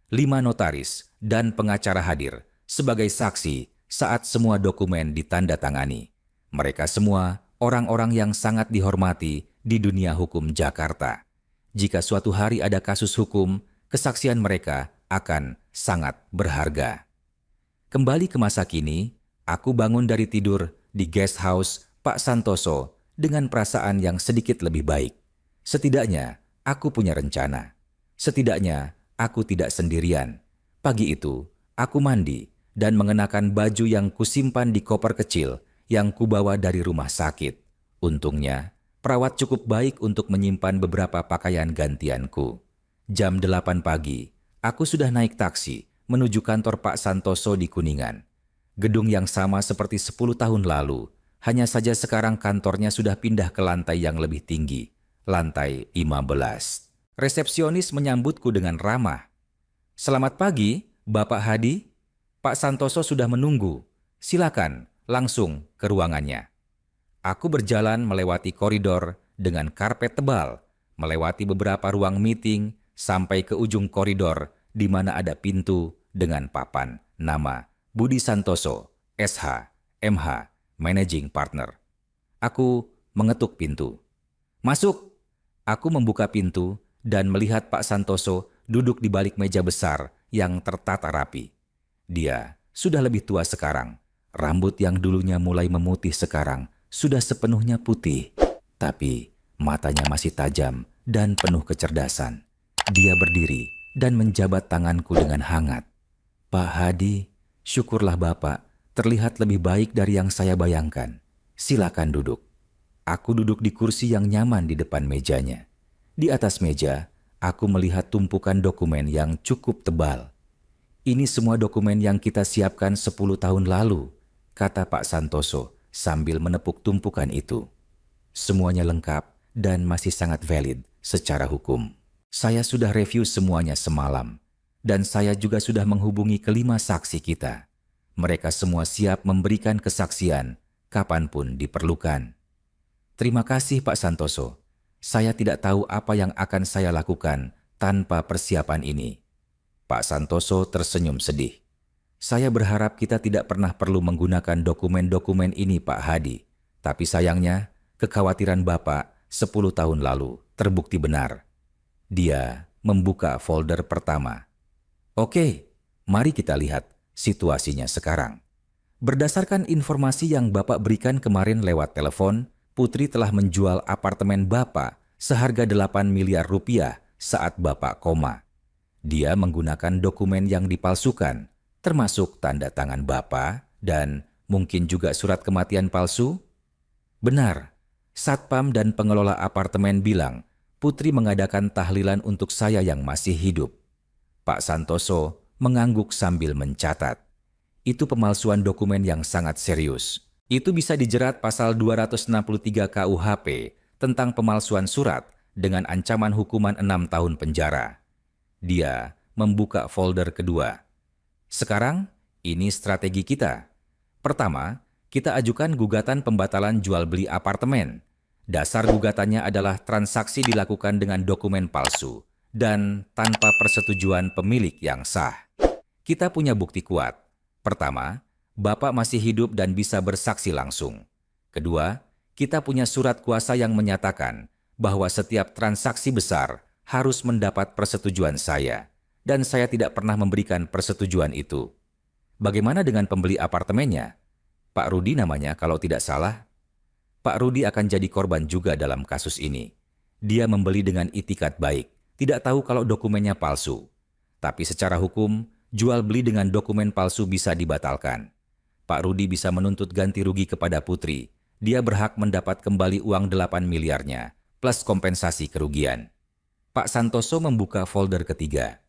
5 notaris dan pengacara hadir sebagai saksi saat semua dokumen ditandatangani. Mereka semua orang-orang yang sangat dihormati di dunia hukum Jakarta. Jika suatu hari ada kasus hukum, kesaksian mereka akan sangat berharga. Kembali ke masa kini, aku bangun dari tidur di guest house Pak Santoso dengan perasaan yang sedikit lebih baik. Setidaknya, aku punya rencana. Setidaknya, aku tidak sendirian. Pagi itu, aku mandi dan mengenakan baju yang kusimpan di koper kecil yang kubawa dari rumah sakit. Untungnya, perawat cukup baik untuk menyimpan beberapa pakaian gantianku. Jam 8 pagi, aku sudah naik taksi menuju kantor Pak Santoso di Kuningan. Gedung yang sama seperti 10 tahun lalu, hanya saja sekarang kantornya sudah pindah ke lantai yang lebih tinggi, lantai 15. Resepsionis menyambutku dengan ramah. "Selamat pagi, Bapak Hadi. Pak Santoso sudah menunggu. Silakan, langsung ke ruangannya." Aku berjalan melewati koridor dengan karpet tebal, melewati beberapa ruang meeting, sampai ke ujung koridor di mana ada pintu dengan papan nama Budi Santoso, SH, MH, Managing Partner. Aku mengetuk pintu. "Masuk!" Aku membuka pintu dan melihat Pak Santoso duduk di balik meja besar yang tertata rapi. Dia sudah lebih tua sekarang. Rambut yang dulunya mulai memutih sekarang sudah sepenuhnya putih. Tapi matanya masih tajam dan penuh kecerdasan. Dia berdiri dan menjabat tanganku dengan hangat. "Pak Hadi, syukurlah Bapak terlihat lebih baik dari yang saya bayangkan. Silakan duduk." Aku duduk di kursi yang nyaman di depan mejanya. Di atas meja, aku melihat tumpukan dokumen yang cukup tebal. "Ini semua dokumen yang kita siapkan 10 tahun lalu," kata Pak Santoso sambil menepuk tumpukan itu. "Semuanya lengkap dan masih sangat valid secara hukum. Saya sudah review semuanya semalam, dan saya juga sudah menghubungi kelima saksi kita. Mereka semua siap memberikan kesaksian kapanpun diperlukan." "Terima kasih Pak Santoso. Saya tidak tahu apa yang akan saya lakukan tanpa persiapan ini." Pak Santoso tersenyum sedih. Saya berharap kita tidak pernah perlu menggunakan dokumen-dokumen ini, Pak Hadi. Tapi sayangnya, kekhawatiran Bapak 10 tahun lalu terbukti benar. Dia membuka folder pertama. Oke, mari kita lihat situasinya sekarang. Berdasarkan informasi yang Bapak berikan kemarin lewat telepon, Putri telah menjual apartemen Bapak seharga 8 miliar rupiah saat Bapak koma. Dia menggunakan dokumen yang dipalsukan, termasuk tanda tangan Bapak dan mungkin juga surat kematian palsu? Benar, Satpam dan pengelola apartemen bilang Putri mengadakan tahlilan untuk saya yang masih hidup. Pak Santoso mengangguk sambil mencatat. Itu pemalsuan dokumen yang sangat serius. Itu bisa dijerat pasal 263 KUHP tentang pemalsuan surat dengan ancaman hukuman 6 tahun penjara. Dia membuka folder kedua. Sekarang, ini strategi kita. Pertama, kita ajukan gugatan pembatalan jual beli apartemen. Dasar gugatannya adalah transaksi dilakukan dengan dokumen palsu dan tanpa persetujuan pemilik yang sah. Kita punya bukti kuat. Pertama, Bapak masih hidup dan bisa bersaksi langsung. Kedua, kita punya surat kuasa yang menyatakan bahwa setiap transaksi besar harus mendapat persetujuan saya, dan saya tidak pernah memberikan persetujuan itu. Bagaimana dengan pembeli apartemennya? Pak Rudi namanya kalau tidak salah. Pak Rudi akan jadi korban juga dalam kasus ini. Dia membeli dengan itikat baik, tidak tahu kalau dokumennya palsu. Tapi secara hukum, jual beli dengan dokumen palsu bisa dibatalkan. Pak Rudi bisa menuntut ganti rugi kepada Putri. Dia berhak mendapat kembali uang 8 miliarnya, plus kompensasi kerugian. Pak Santoso membuka folder ketiga.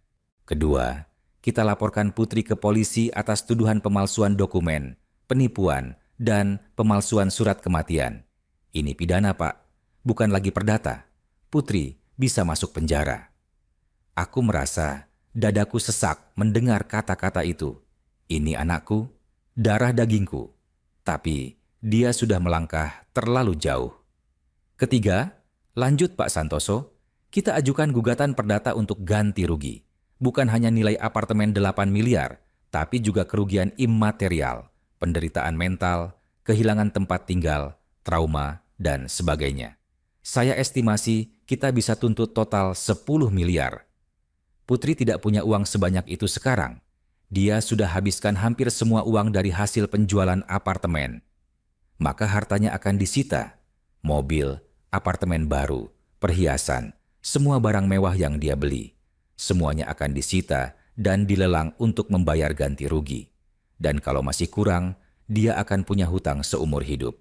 Kedua, kita laporkan Putri ke polisi atas tuduhan pemalsuan dokumen, penipuan, dan pemalsuan surat kematian. Ini pidana, Pak. Bukan lagi perdata. Putri bisa masuk penjara. Aku merasa dadaku sesak mendengar kata-kata itu. Ini anakku, darah dagingku. Tapi dia sudah melangkah terlalu jauh. Ketiga, lanjut Pak Santoso, kita ajukan gugatan perdata untuk ganti rugi. Bukan hanya nilai apartemen 8 miliar, tapi juga kerugian imaterial, penderitaan mental, kehilangan tempat tinggal, trauma, dan sebagainya. Saya estimasi kita bisa tuntut total 10 miliar. Putri tidak punya uang sebanyak itu sekarang. Dia sudah habiskan hampir semua uang dari hasil penjualan apartemen. Maka hartanya akan disita. Mobil, apartemen baru, perhiasan, semua barang mewah yang dia beli. Semuanya akan disita dan dilelang untuk membayar ganti rugi. Dan kalau masih kurang, dia akan punya hutang seumur hidup.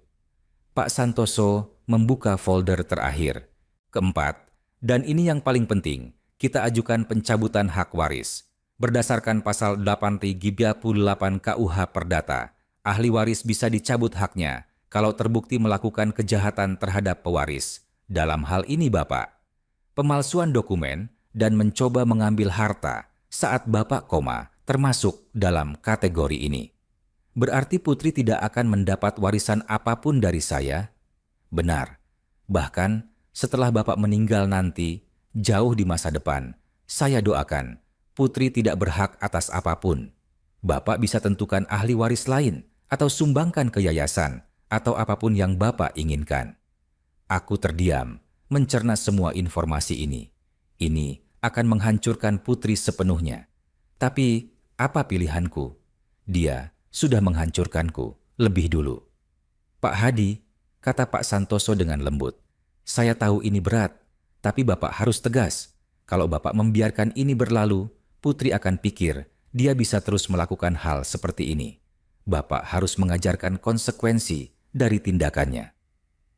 Pak Santoso membuka folder terakhir. Keempat, dan ini yang paling penting, kita ajukan pencabutan hak waris. Berdasarkan pasal 838 KUH Perdata, ahli waris bisa dicabut haknya kalau terbukti melakukan kejahatan terhadap pewaris. Dalam hal ini Bapak, pemalsuan dokumen dan mencoba mengambil harta saat Bapak koma termasuk dalam kategori ini. Berarti Putri tidak akan mendapat warisan apapun dari saya? Benar. Bahkan setelah Bapak meninggal nanti, jauh di masa depan, saya doakan Putri tidak berhak atas apapun. Bapak bisa tentukan ahli waris lain atau sumbangkan ke yayasan atau apapun yang Bapak inginkan. Aku terdiam, mencerna semua informasi ini. Ini akan menghancurkan Putri sepenuhnya. Tapi apa pilihanku? Dia sudah menghancurkanku lebih dulu. Pak Hadi, kata Pak Santoso dengan lembut, saya tahu ini berat, tapi Bapak harus tegas. Kalau Bapak membiarkan ini berlalu, Putri akan pikir dia bisa terus melakukan hal seperti ini. Bapak harus mengajarkan konsekuensi dari tindakannya.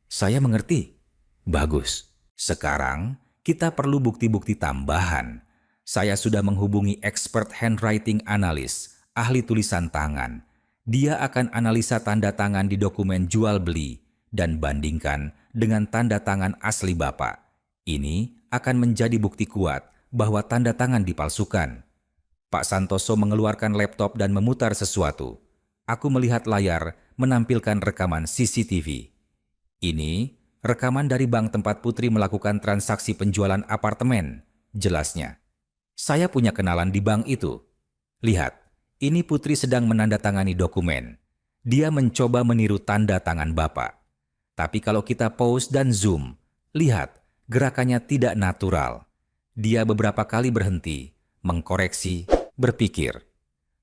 Saya mengerti. Bagus. Sekarang kita perlu bukti-bukti tambahan. Saya sudah menghubungi expert handwriting analis, ahli tulisan tangan. Dia akan analisa tanda tangan di dokumen jual beli dan bandingkan dengan tanda tangan asli Bapak. Ini akan menjadi bukti kuat bahwa tanda tangan dipalsukan. Pak Santoso mengeluarkan laptop dan memutar sesuatu. Aku melihat layar menampilkan rekaman CCTV. Ini rekaman dari bank tempat Putri melakukan transaksi penjualan apartemen, jelasnya. Saya punya kenalan di bank itu. Lihat, Ini Putri sedang menandatangani dokumen. Dia mencoba meniru tanda tangan Bapak. Tapi kalau kita pause dan zoom, lihat gerakannya tidak natural. Dia beberapa kali berhenti, mengkoreksi, berpikir.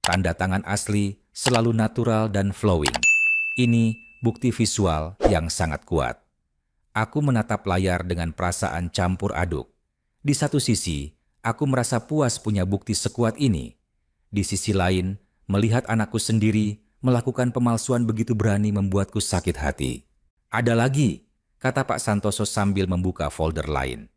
Tanda tangan asli selalu natural dan flowing. Ini bukti visual yang sangat kuat. Aku menatap layar dengan perasaan campur aduk. Di satu sisi, aku merasa puas punya bukti sekuat ini. Di sisi lain, melihat anakku sendiri melakukan pemalsuan begitu berani membuatku sakit hati. Ada lagi, kata Pak Santoso sambil membuka folder lain.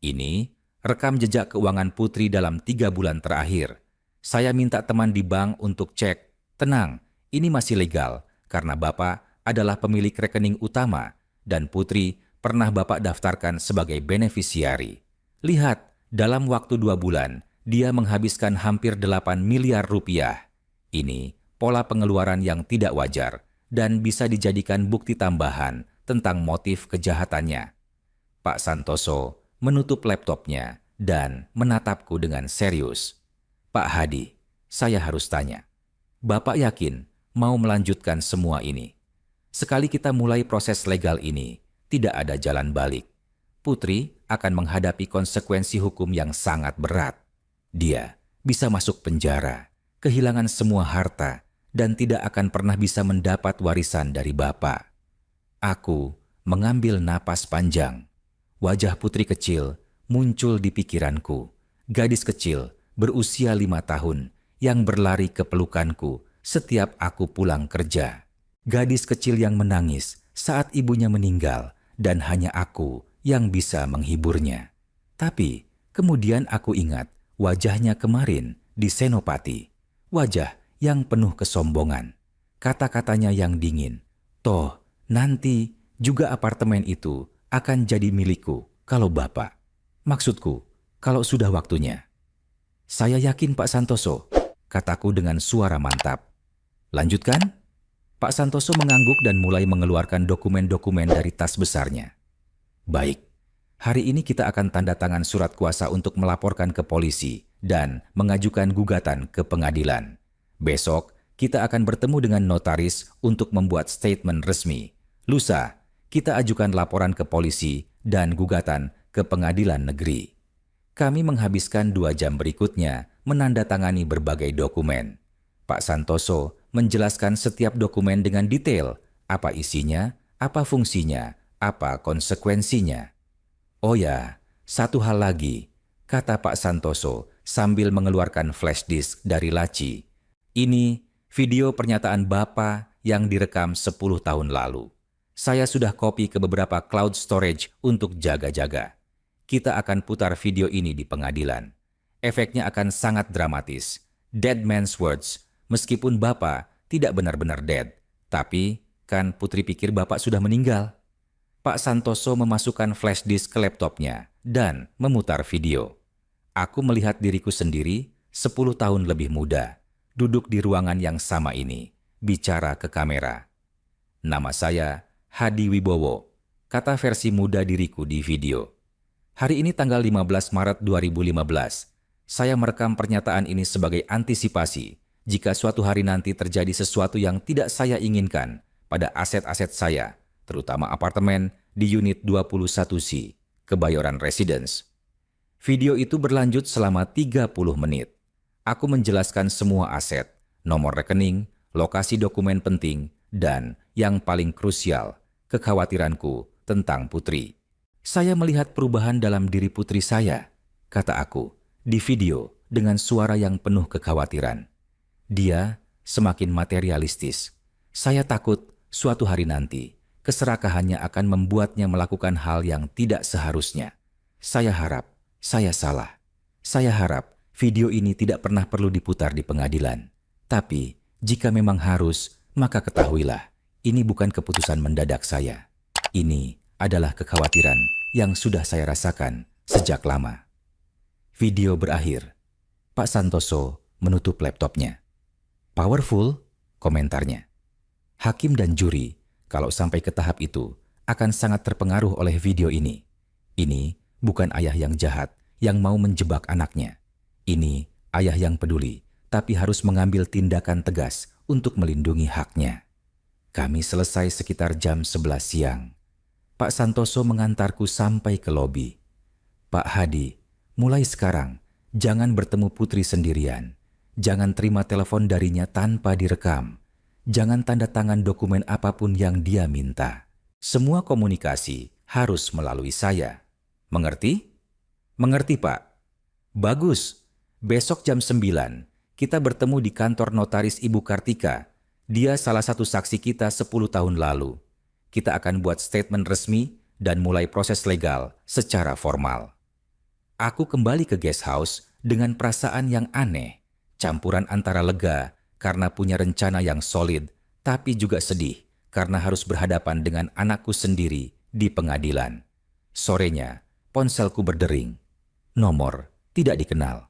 Ini rekam jejak keuangan Putri dalam 3 bulan terakhir. Saya minta teman di bank untuk cek. Tenang, ini masih legal karena Bapak adalah pemilik rekening utama dan Putri pernah Bapak daftarkan sebagai beneficiary. Lihat, dalam waktu 2 bulan, dia menghabiskan hampir 8 miliar rupiah. Ini pola pengeluaran yang tidak wajar dan bisa dijadikan bukti tambahan tentang motif kejahatannya. Pak Santoso menutup laptopnya dan menatapku dengan serius. Pak Hadi, saya harus tanya. Bapak yakin mau melanjutkan semua ini? Sekali kita mulai proses legal ini, tidak ada jalan balik. Putri akan menghadapi konsekuensi hukum yang sangat berat. Dia bisa masuk penjara, kehilangan semua harta, dan tidak akan pernah bisa mendapat warisan dari Bapak. Aku mengambil napas panjang. Wajah Putri kecil muncul di pikiranku. Gadis kecil berusia 5 tahun yang berlari ke pelukanku setiap aku pulang kerja. Gadis kecil yang menangis saat ibunya meninggal dan hanya aku yang bisa menghiburnya. Tapi kemudian aku ingat wajahnya kemarin di Senopati. Wajah yang penuh kesombongan. Kata-katanya yang dingin. Toh, nanti juga apartemen itu akan jadi milikku kalau Bapak. Maksudku, kalau sudah waktunya. Saya yakin Pak Santoso, kataku dengan suara mantap. Lanjutkan? Pak Santoso mengangguk dan mulai mengeluarkan dokumen-dokumen dari tas besarnya. Baik, hari ini kita akan tanda tangan surat kuasa untuk melaporkan ke polisi dan mengajukan gugatan ke pengadilan. Besok, kita akan bertemu dengan notaris untuk membuat statement resmi. Lusa, kita ajukan laporan ke polisi dan gugatan ke pengadilan negeri. Kami menghabiskan 2 jam berikutnya menandatangani berbagai dokumen. Pak Santoso menjelaskan setiap dokumen dengan detail, apa isinya, apa fungsinya, apa konsekuensinya. Oh ya, satu hal lagi, kata Pak Santoso sambil mengeluarkan flash disk dari laci. Ini video pernyataan Bapak yang direkam 10 tahun lalu. Saya sudah copy ke beberapa cloud storage untuk jaga-jaga. Kita akan putar video ini di pengadilan. Efeknya akan sangat dramatis. Dead man's words, meskipun Bapak tidak benar-benar dead. Tapi kan Putri pikir Bapak sudah meninggal. Pak Santoso memasukkan flash disk ke laptopnya dan memutar video. Aku melihat diriku sendiri 10 tahun lebih muda, duduk di ruangan yang sama ini, bicara ke kamera. Nama saya Hadi Wibowo, kata versi muda diriku di video. Hari ini tanggal 15 Maret 2015, saya merekam pernyataan ini sebagai antisipasi jika suatu hari nanti terjadi sesuatu yang tidak saya inginkan pada aset-aset saya, terutama apartemen di unit 21C, Kebayoran Residence. Video itu berlanjut selama 30 menit. Aku menjelaskan semua aset, nomor rekening, lokasi dokumen penting, dan yang paling krusial, kekhawatiranku tentang Putri. Saya melihat perubahan dalam diri Putri saya, kata aku, di video dengan suara yang penuh kekhawatiran. Dia semakin materialistis. Saya takut suatu hari nanti, keserakahannya akan membuatnya melakukan hal yang tidak seharusnya. Saya harap saya salah. Saya harap video ini tidak pernah perlu diputar di pengadilan. Tapi, jika memang harus, maka ketahuilah, ini bukan keputusan mendadak saya. Ini adalah kekhawatiran yang sudah saya rasakan sejak lama. Video berakhir. Pak Santoso menutup laptopnya. Powerful, komentarnya. Hakim dan juri, kalau sampai ke tahap itu, akan sangat terpengaruh oleh video ini. Ini bukan ayah yang jahat yang mau menjebak anaknya. Ini ayah yang peduli tapi harus mengambil tindakan tegas untuk melindungi haknya. Kami selesai sekitar jam 11 siang. Pak Santoso mengantarku sampai ke lobi. "Pak Hadi, mulai sekarang jangan bertemu Putri sendirian. Jangan terima telepon darinya tanpa direkam. Jangan tanda tangan dokumen apapun yang dia minta. Semua komunikasi harus melalui saya. Mengerti?" "Mengerti, Pak." "Bagus. Besok jam 9 kita bertemu di kantor notaris Ibu Kartika. Dia salah satu saksi kita 10 tahun lalu. Kita akan buat statement resmi dan mulai proses legal secara formal." Aku kembali ke guest house dengan perasaan yang aneh, campuran antara lega karena punya rencana yang solid, tapi juga sedih karena harus berhadapan dengan anakku sendiri di pengadilan. Sorenya, ponselku berdering. Nomor tidak dikenal.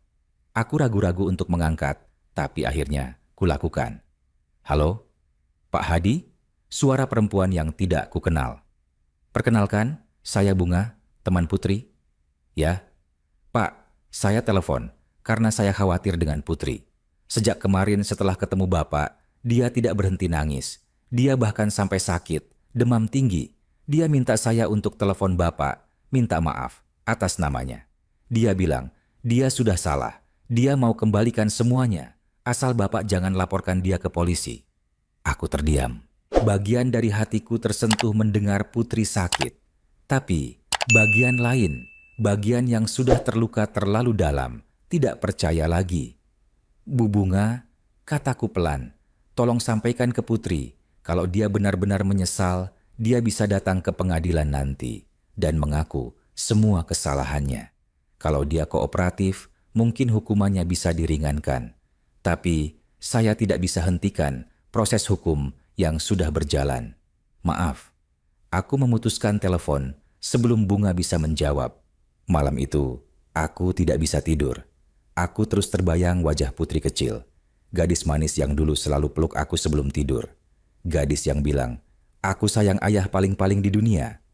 Aku ragu-ragu untuk mengangkat, tapi akhirnya kulakukan. "Halo, Pak Hadi?" Suara perempuan yang tidak kukenal. "Perkenalkan, saya Bunga, teman Putri." "Ya, Pak, saya telepon karena saya khawatir dengan Putri. Sejak kemarin setelah ketemu Bapak, dia tidak berhenti nangis. Dia bahkan sampai sakit, demam tinggi. Dia minta saya untuk telepon Bapak, minta maaf atas namanya. Dia bilang, dia sudah salah. Dia mau kembalikan semuanya, asal Bapak jangan laporkan dia ke polisi." Aku terdiam. Bagian dari hatiku tersentuh mendengar Putri sakit. Tapi bagian lain, bagian yang sudah terluka terlalu dalam, tidak percaya lagi. "Bu Bunga," kataku pelan, "tolong sampaikan ke Putri, kalau dia benar-benar menyesal, dia bisa datang ke pengadilan nanti dan mengaku semua kesalahannya. Kalau dia kooperatif, mungkin hukumannya bisa diringankan. Tapi saya tidak bisa hentikan proses hukum yang sudah berjalan. Maaf." Aku memutuskan telepon sebelum Bunga bisa menjawab. Malam itu, aku tidak bisa tidur. Aku terus terbayang wajah Putri kecil. Gadis manis yang dulu selalu peluk aku sebelum tidur. Gadis yang bilang, "Aku sayang ayah paling-paling di dunia."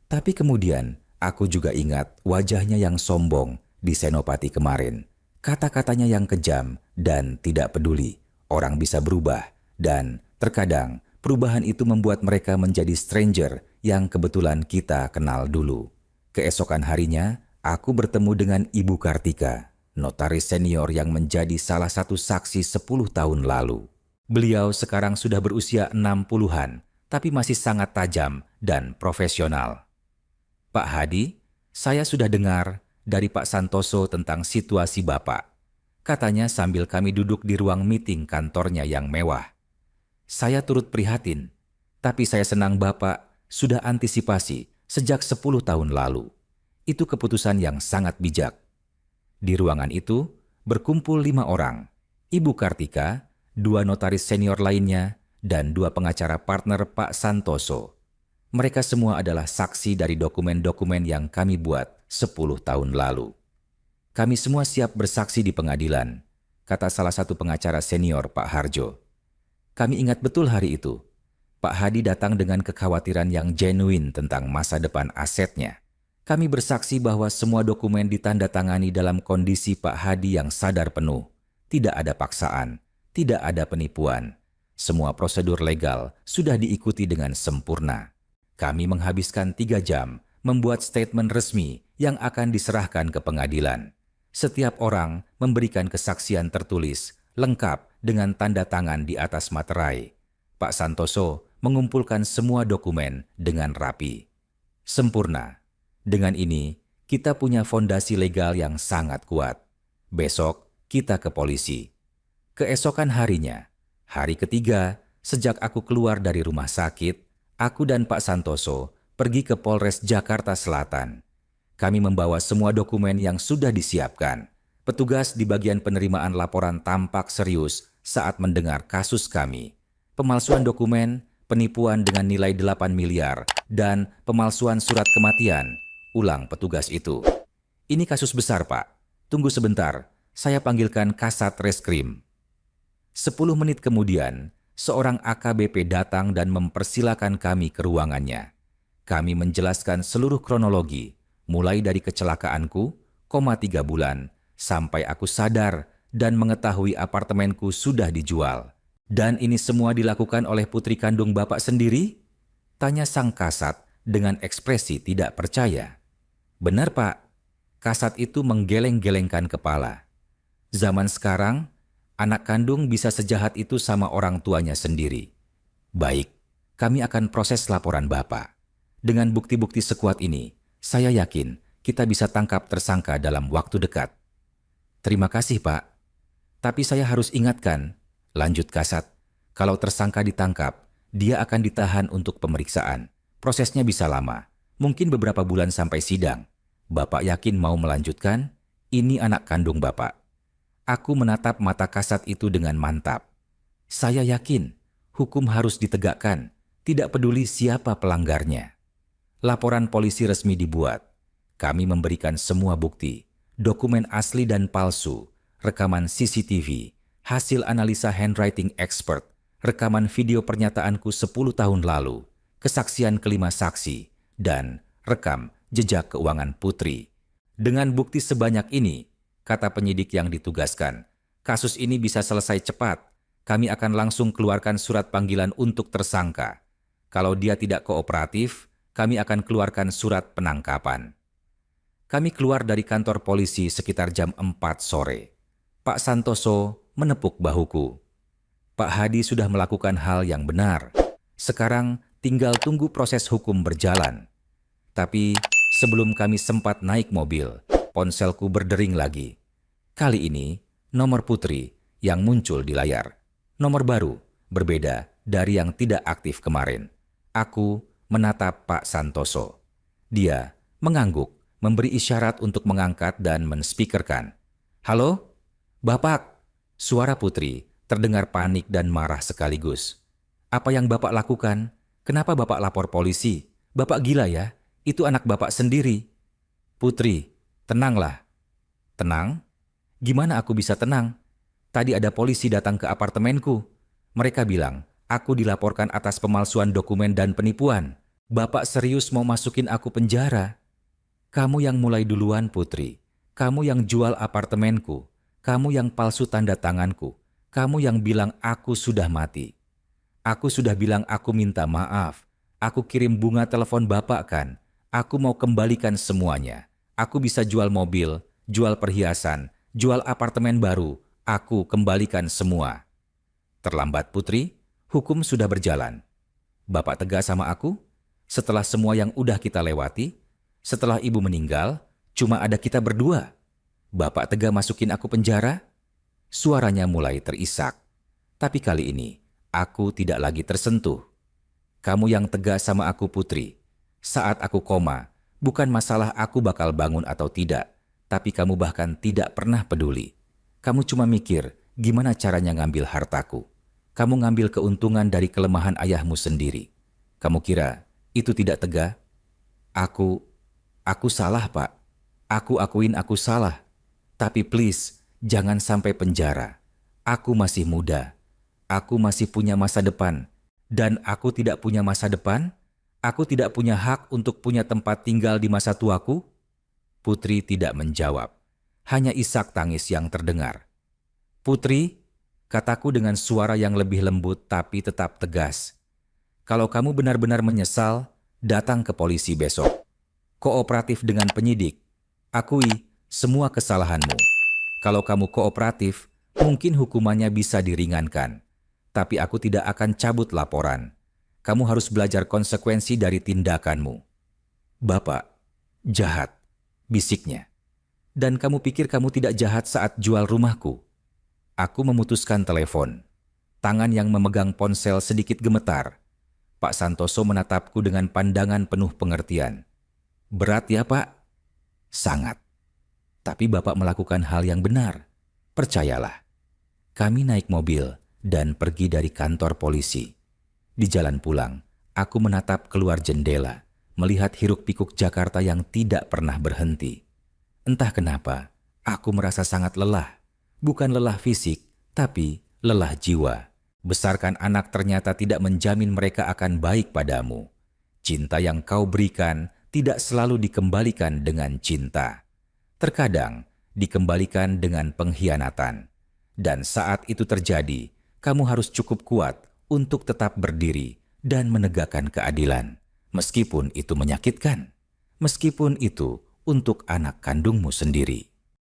Tapi kemudian, aku juga ingat wajahnya yang sombong di Senopati kemarin. Kata-katanya yang kejam dan tidak peduli. Orang bisa berubah dan terkadang perubahan itu membuat mereka menjadi stranger yang kebetulan kita kenal dulu. Keesokan harinya, aku bertemu dengan Ibu Kartika, notaris senior yang menjadi salah satu saksi 10 tahun lalu. Beliau sekarang sudah berusia 60-an, tapi masih sangat tajam dan profesional. "Pak Hadi, saya sudah dengar dari Pak Santoso tentang situasi Bapak," katanya sambil kami duduk di ruang meeting kantornya yang mewah. Saya turut prihatin, tapi saya senang Bapak sudah antisipasi sejak 10 tahun lalu. Itu keputusan yang sangat bijak. Di ruangan itu berkumpul 5 orang, Ibu Kartika, 2 notaris senior lainnya, dan 2 pengacara partner Pak Santoso. Mereka semua adalah saksi dari dokumen-dokumen yang kami buat 10 tahun lalu. "Kami semua siap bersaksi di pengadilan," kata salah satu pengacara senior Pak Harjo. Kami ingat betul hari itu. Pak Hadi datang dengan kekhawatiran yang genuine tentang masa depan asetnya. Kami bersaksi bahwa semua dokumen ditandatangani dalam kondisi Pak Hadi yang sadar penuh. Tidak ada paksaan, tidak ada penipuan. Semua prosedur legal sudah diikuti dengan sempurna. Kami menghabiskan 3 jam membuat statement resmi yang akan diserahkan ke pengadilan. Setiap orang memberikan kesaksian tertulis, lengkap dengan tanda tangan di atas materai. Pak Santoso mengumpulkan semua dokumen dengan rapi. Sempurna. Dengan ini, kita punya fondasi legal yang sangat kuat. Besok, kita ke polisi. Keesokan harinya, hari ketiga, sejak aku keluar dari rumah sakit, aku dan Pak Santoso pergi ke Polres Jakarta Selatan. Kami membawa semua dokumen yang sudah disiapkan. Petugas di bagian penerimaan laporan tampak serius saat mendengar kasus kami. Pemalsuan dokumen, penipuan dengan nilai 8 miliar, dan pemalsuan surat kematian, ulang petugas itu. "Ini kasus besar, Pak. Tunggu sebentar, saya panggilkan Kasat Reskrim." 10 menit kemudian, seorang AKBP datang dan mempersilakan kami ke ruangannya. Kami menjelaskan seluruh kronologi, mulai dari kecelakaanku, 3 bulan, sampai aku sadar dan mengetahui apartemenku sudah dijual. Dan ini semua dilakukan oleh putri kandung Bapak sendiri? Tanya sang kasat dengan ekspresi tidak percaya. Benar, Pak. Kasat itu menggeleng-gelengkan kepala. Zaman sekarang, anak kandung bisa sejahat itu sama orang tuanya sendiri. Baik, kami akan proses laporan Bapak. Dengan bukti-bukti sekuat ini, saya yakin kita bisa tangkap tersangka dalam waktu dekat. Terima kasih, Pak. Tapi saya harus ingatkan, lanjut kasat, kalau tersangka ditangkap, dia akan ditahan untuk pemeriksaan. Prosesnya bisa lama, mungkin beberapa bulan sampai sidang. Bapak yakin mau melanjutkan? Ini anak kandung Bapak. Aku menatap mata kasat itu dengan mantap. Saya yakin hukum harus ditegakkan, tidak peduli siapa pelanggarnya. Laporan polisi resmi dibuat. Kami memberikan semua bukti, dokumen asli dan palsu, rekaman CCTV, hasil analisa handwriting expert, rekaman video pernyataanku 10 tahun lalu, kesaksian kelima saksi, dan rekam jejak keuangan Putri. Dengan bukti sebanyak ini, kata penyidik yang ditugaskan, kasus ini bisa selesai cepat. Kami akan langsung keluarkan surat panggilan untuk tersangka. Kalau dia tidak kooperatif, kami akan keluarkan surat penangkapan. Kami keluar dari kantor polisi sekitar jam 4 sore. Pak Santoso menepuk bahuku. Pak Hadi sudah melakukan hal yang benar. Sekarang tinggal tunggu proses hukum berjalan. Tapi sebelum kami sempat naik mobil, ponselku berdering lagi. Kali ini, nomor Putri yang muncul di layar. Nomor baru, berbeda dari yang tidak aktif kemarin. Aku menatap Pak Santoso. Dia mengangguk, memberi isyarat untuk mengangkat dan menspeakerkan. Halo? Bapak? Suara Putri terdengar panik dan marah sekaligus. Apa yang Bapak lakukan? Kenapa Bapak lapor polisi? Bapak gila ya? Itu anak Bapak sendiri. Putri, tenanglah. Tenang? Gimana aku bisa tenang? Tadi ada polisi datang ke apartemenku. Mereka bilang, aku dilaporkan atas pemalsuan dokumen dan penipuan. Bapak serius mau masukin aku penjara? Kamu yang mulai duluan, Putri. Kamu yang jual apartemenku. Kamu yang palsu tanda tanganku. Kamu yang bilang aku sudah mati. Aku sudah bilang aku minta maaf. Aku kirim bunga telepon Bapak kan. Aku mau kembalikan semuanya. Aku bisa jual mobil, jual perhiasan, jual apartemen baru. Aku kembalikan semua. Terlambat, Putri. Hukum sudah berjalan. Bapak tegas sama aku? Setelah semua yang udah kita lewati, setelah ibu meninggal, cuma ada kita berdua. Bapak tega masukin aku penjara? Suaranya mulai terisak. Tapi kali ini, aku tidak lagi tersentuh. Kamu yang tegas sama aku, Putri. Saat aku koma, bukan masalah aku bakal bangun atau tidak, tapi kamu bahkan tidak pernah peduli. Kamu cuma mikir gimana caranya ngambil hartaku. Kamu ngambil keuntungan dari kelemahan ayahmu sendiri. Kamu kira itu tidak tega? Aku salah, Pak. Aku akuin aku salah. Tapi please, jangan sampai penjara. Aku masih muda. Aku masih punya masa depan. Dan aku tidak punya masa depan? Aku tidak punya hak untuk punya tempat tinggal di masa tuaku? Putri tidak menjawab. Hanya isak tangis yang terdengar. Putri, kataku dengan suara yang lebih lembut tapi tetap tegas. Kalau kamu benar-benar menyesal, datang ke polisi besok. Kooperatif dengan penyidik. Akui semua kesalahanmu. Kalau kamu kooperatif, mungkin hukumannya bisa diringankan. Tapi aku tidak akan cabut laporan. Kamu harus belajar konsekuensi dari tindakanmu. Bapak, jahat, bisiknya. Dan kamu pikir kamu tidak jahat saat jual rumahku? Aku memutuskan telepon. Tangan yang memegang ponsel sedikit gemetar. Pak Santoso menatapku dengan pandangan penuh pengertian. Berat ya, Pak? Sangat. Tapi Bapak melakukan hal yang benar. Percayalah. Kami naik mobil dan pergi dari kantor polisi. Di jalan pulang, aku menatap keluar jendela, melihat hiruk-pikuk Jakarta yang tidak pernah berhenti. Entah kenapa, aku merasa sangat lelah. Bukan lelah fisik, tapi lelah jiwa. Besarkan anak ternyata tidak menjamin mereka akan baik padamu. Cinta yang kau berikan tidak selalu dikembalikan dengan cinta. Terkadang dikembalikan dengan pengkhianatan. Dan saat itu terjadi, kamu harus cukup kuat untuk tetap berdiri dan menegakkan keadilan, meskipun itu menyakitkan, meskipun itu untuk anak kandungmu sendiri.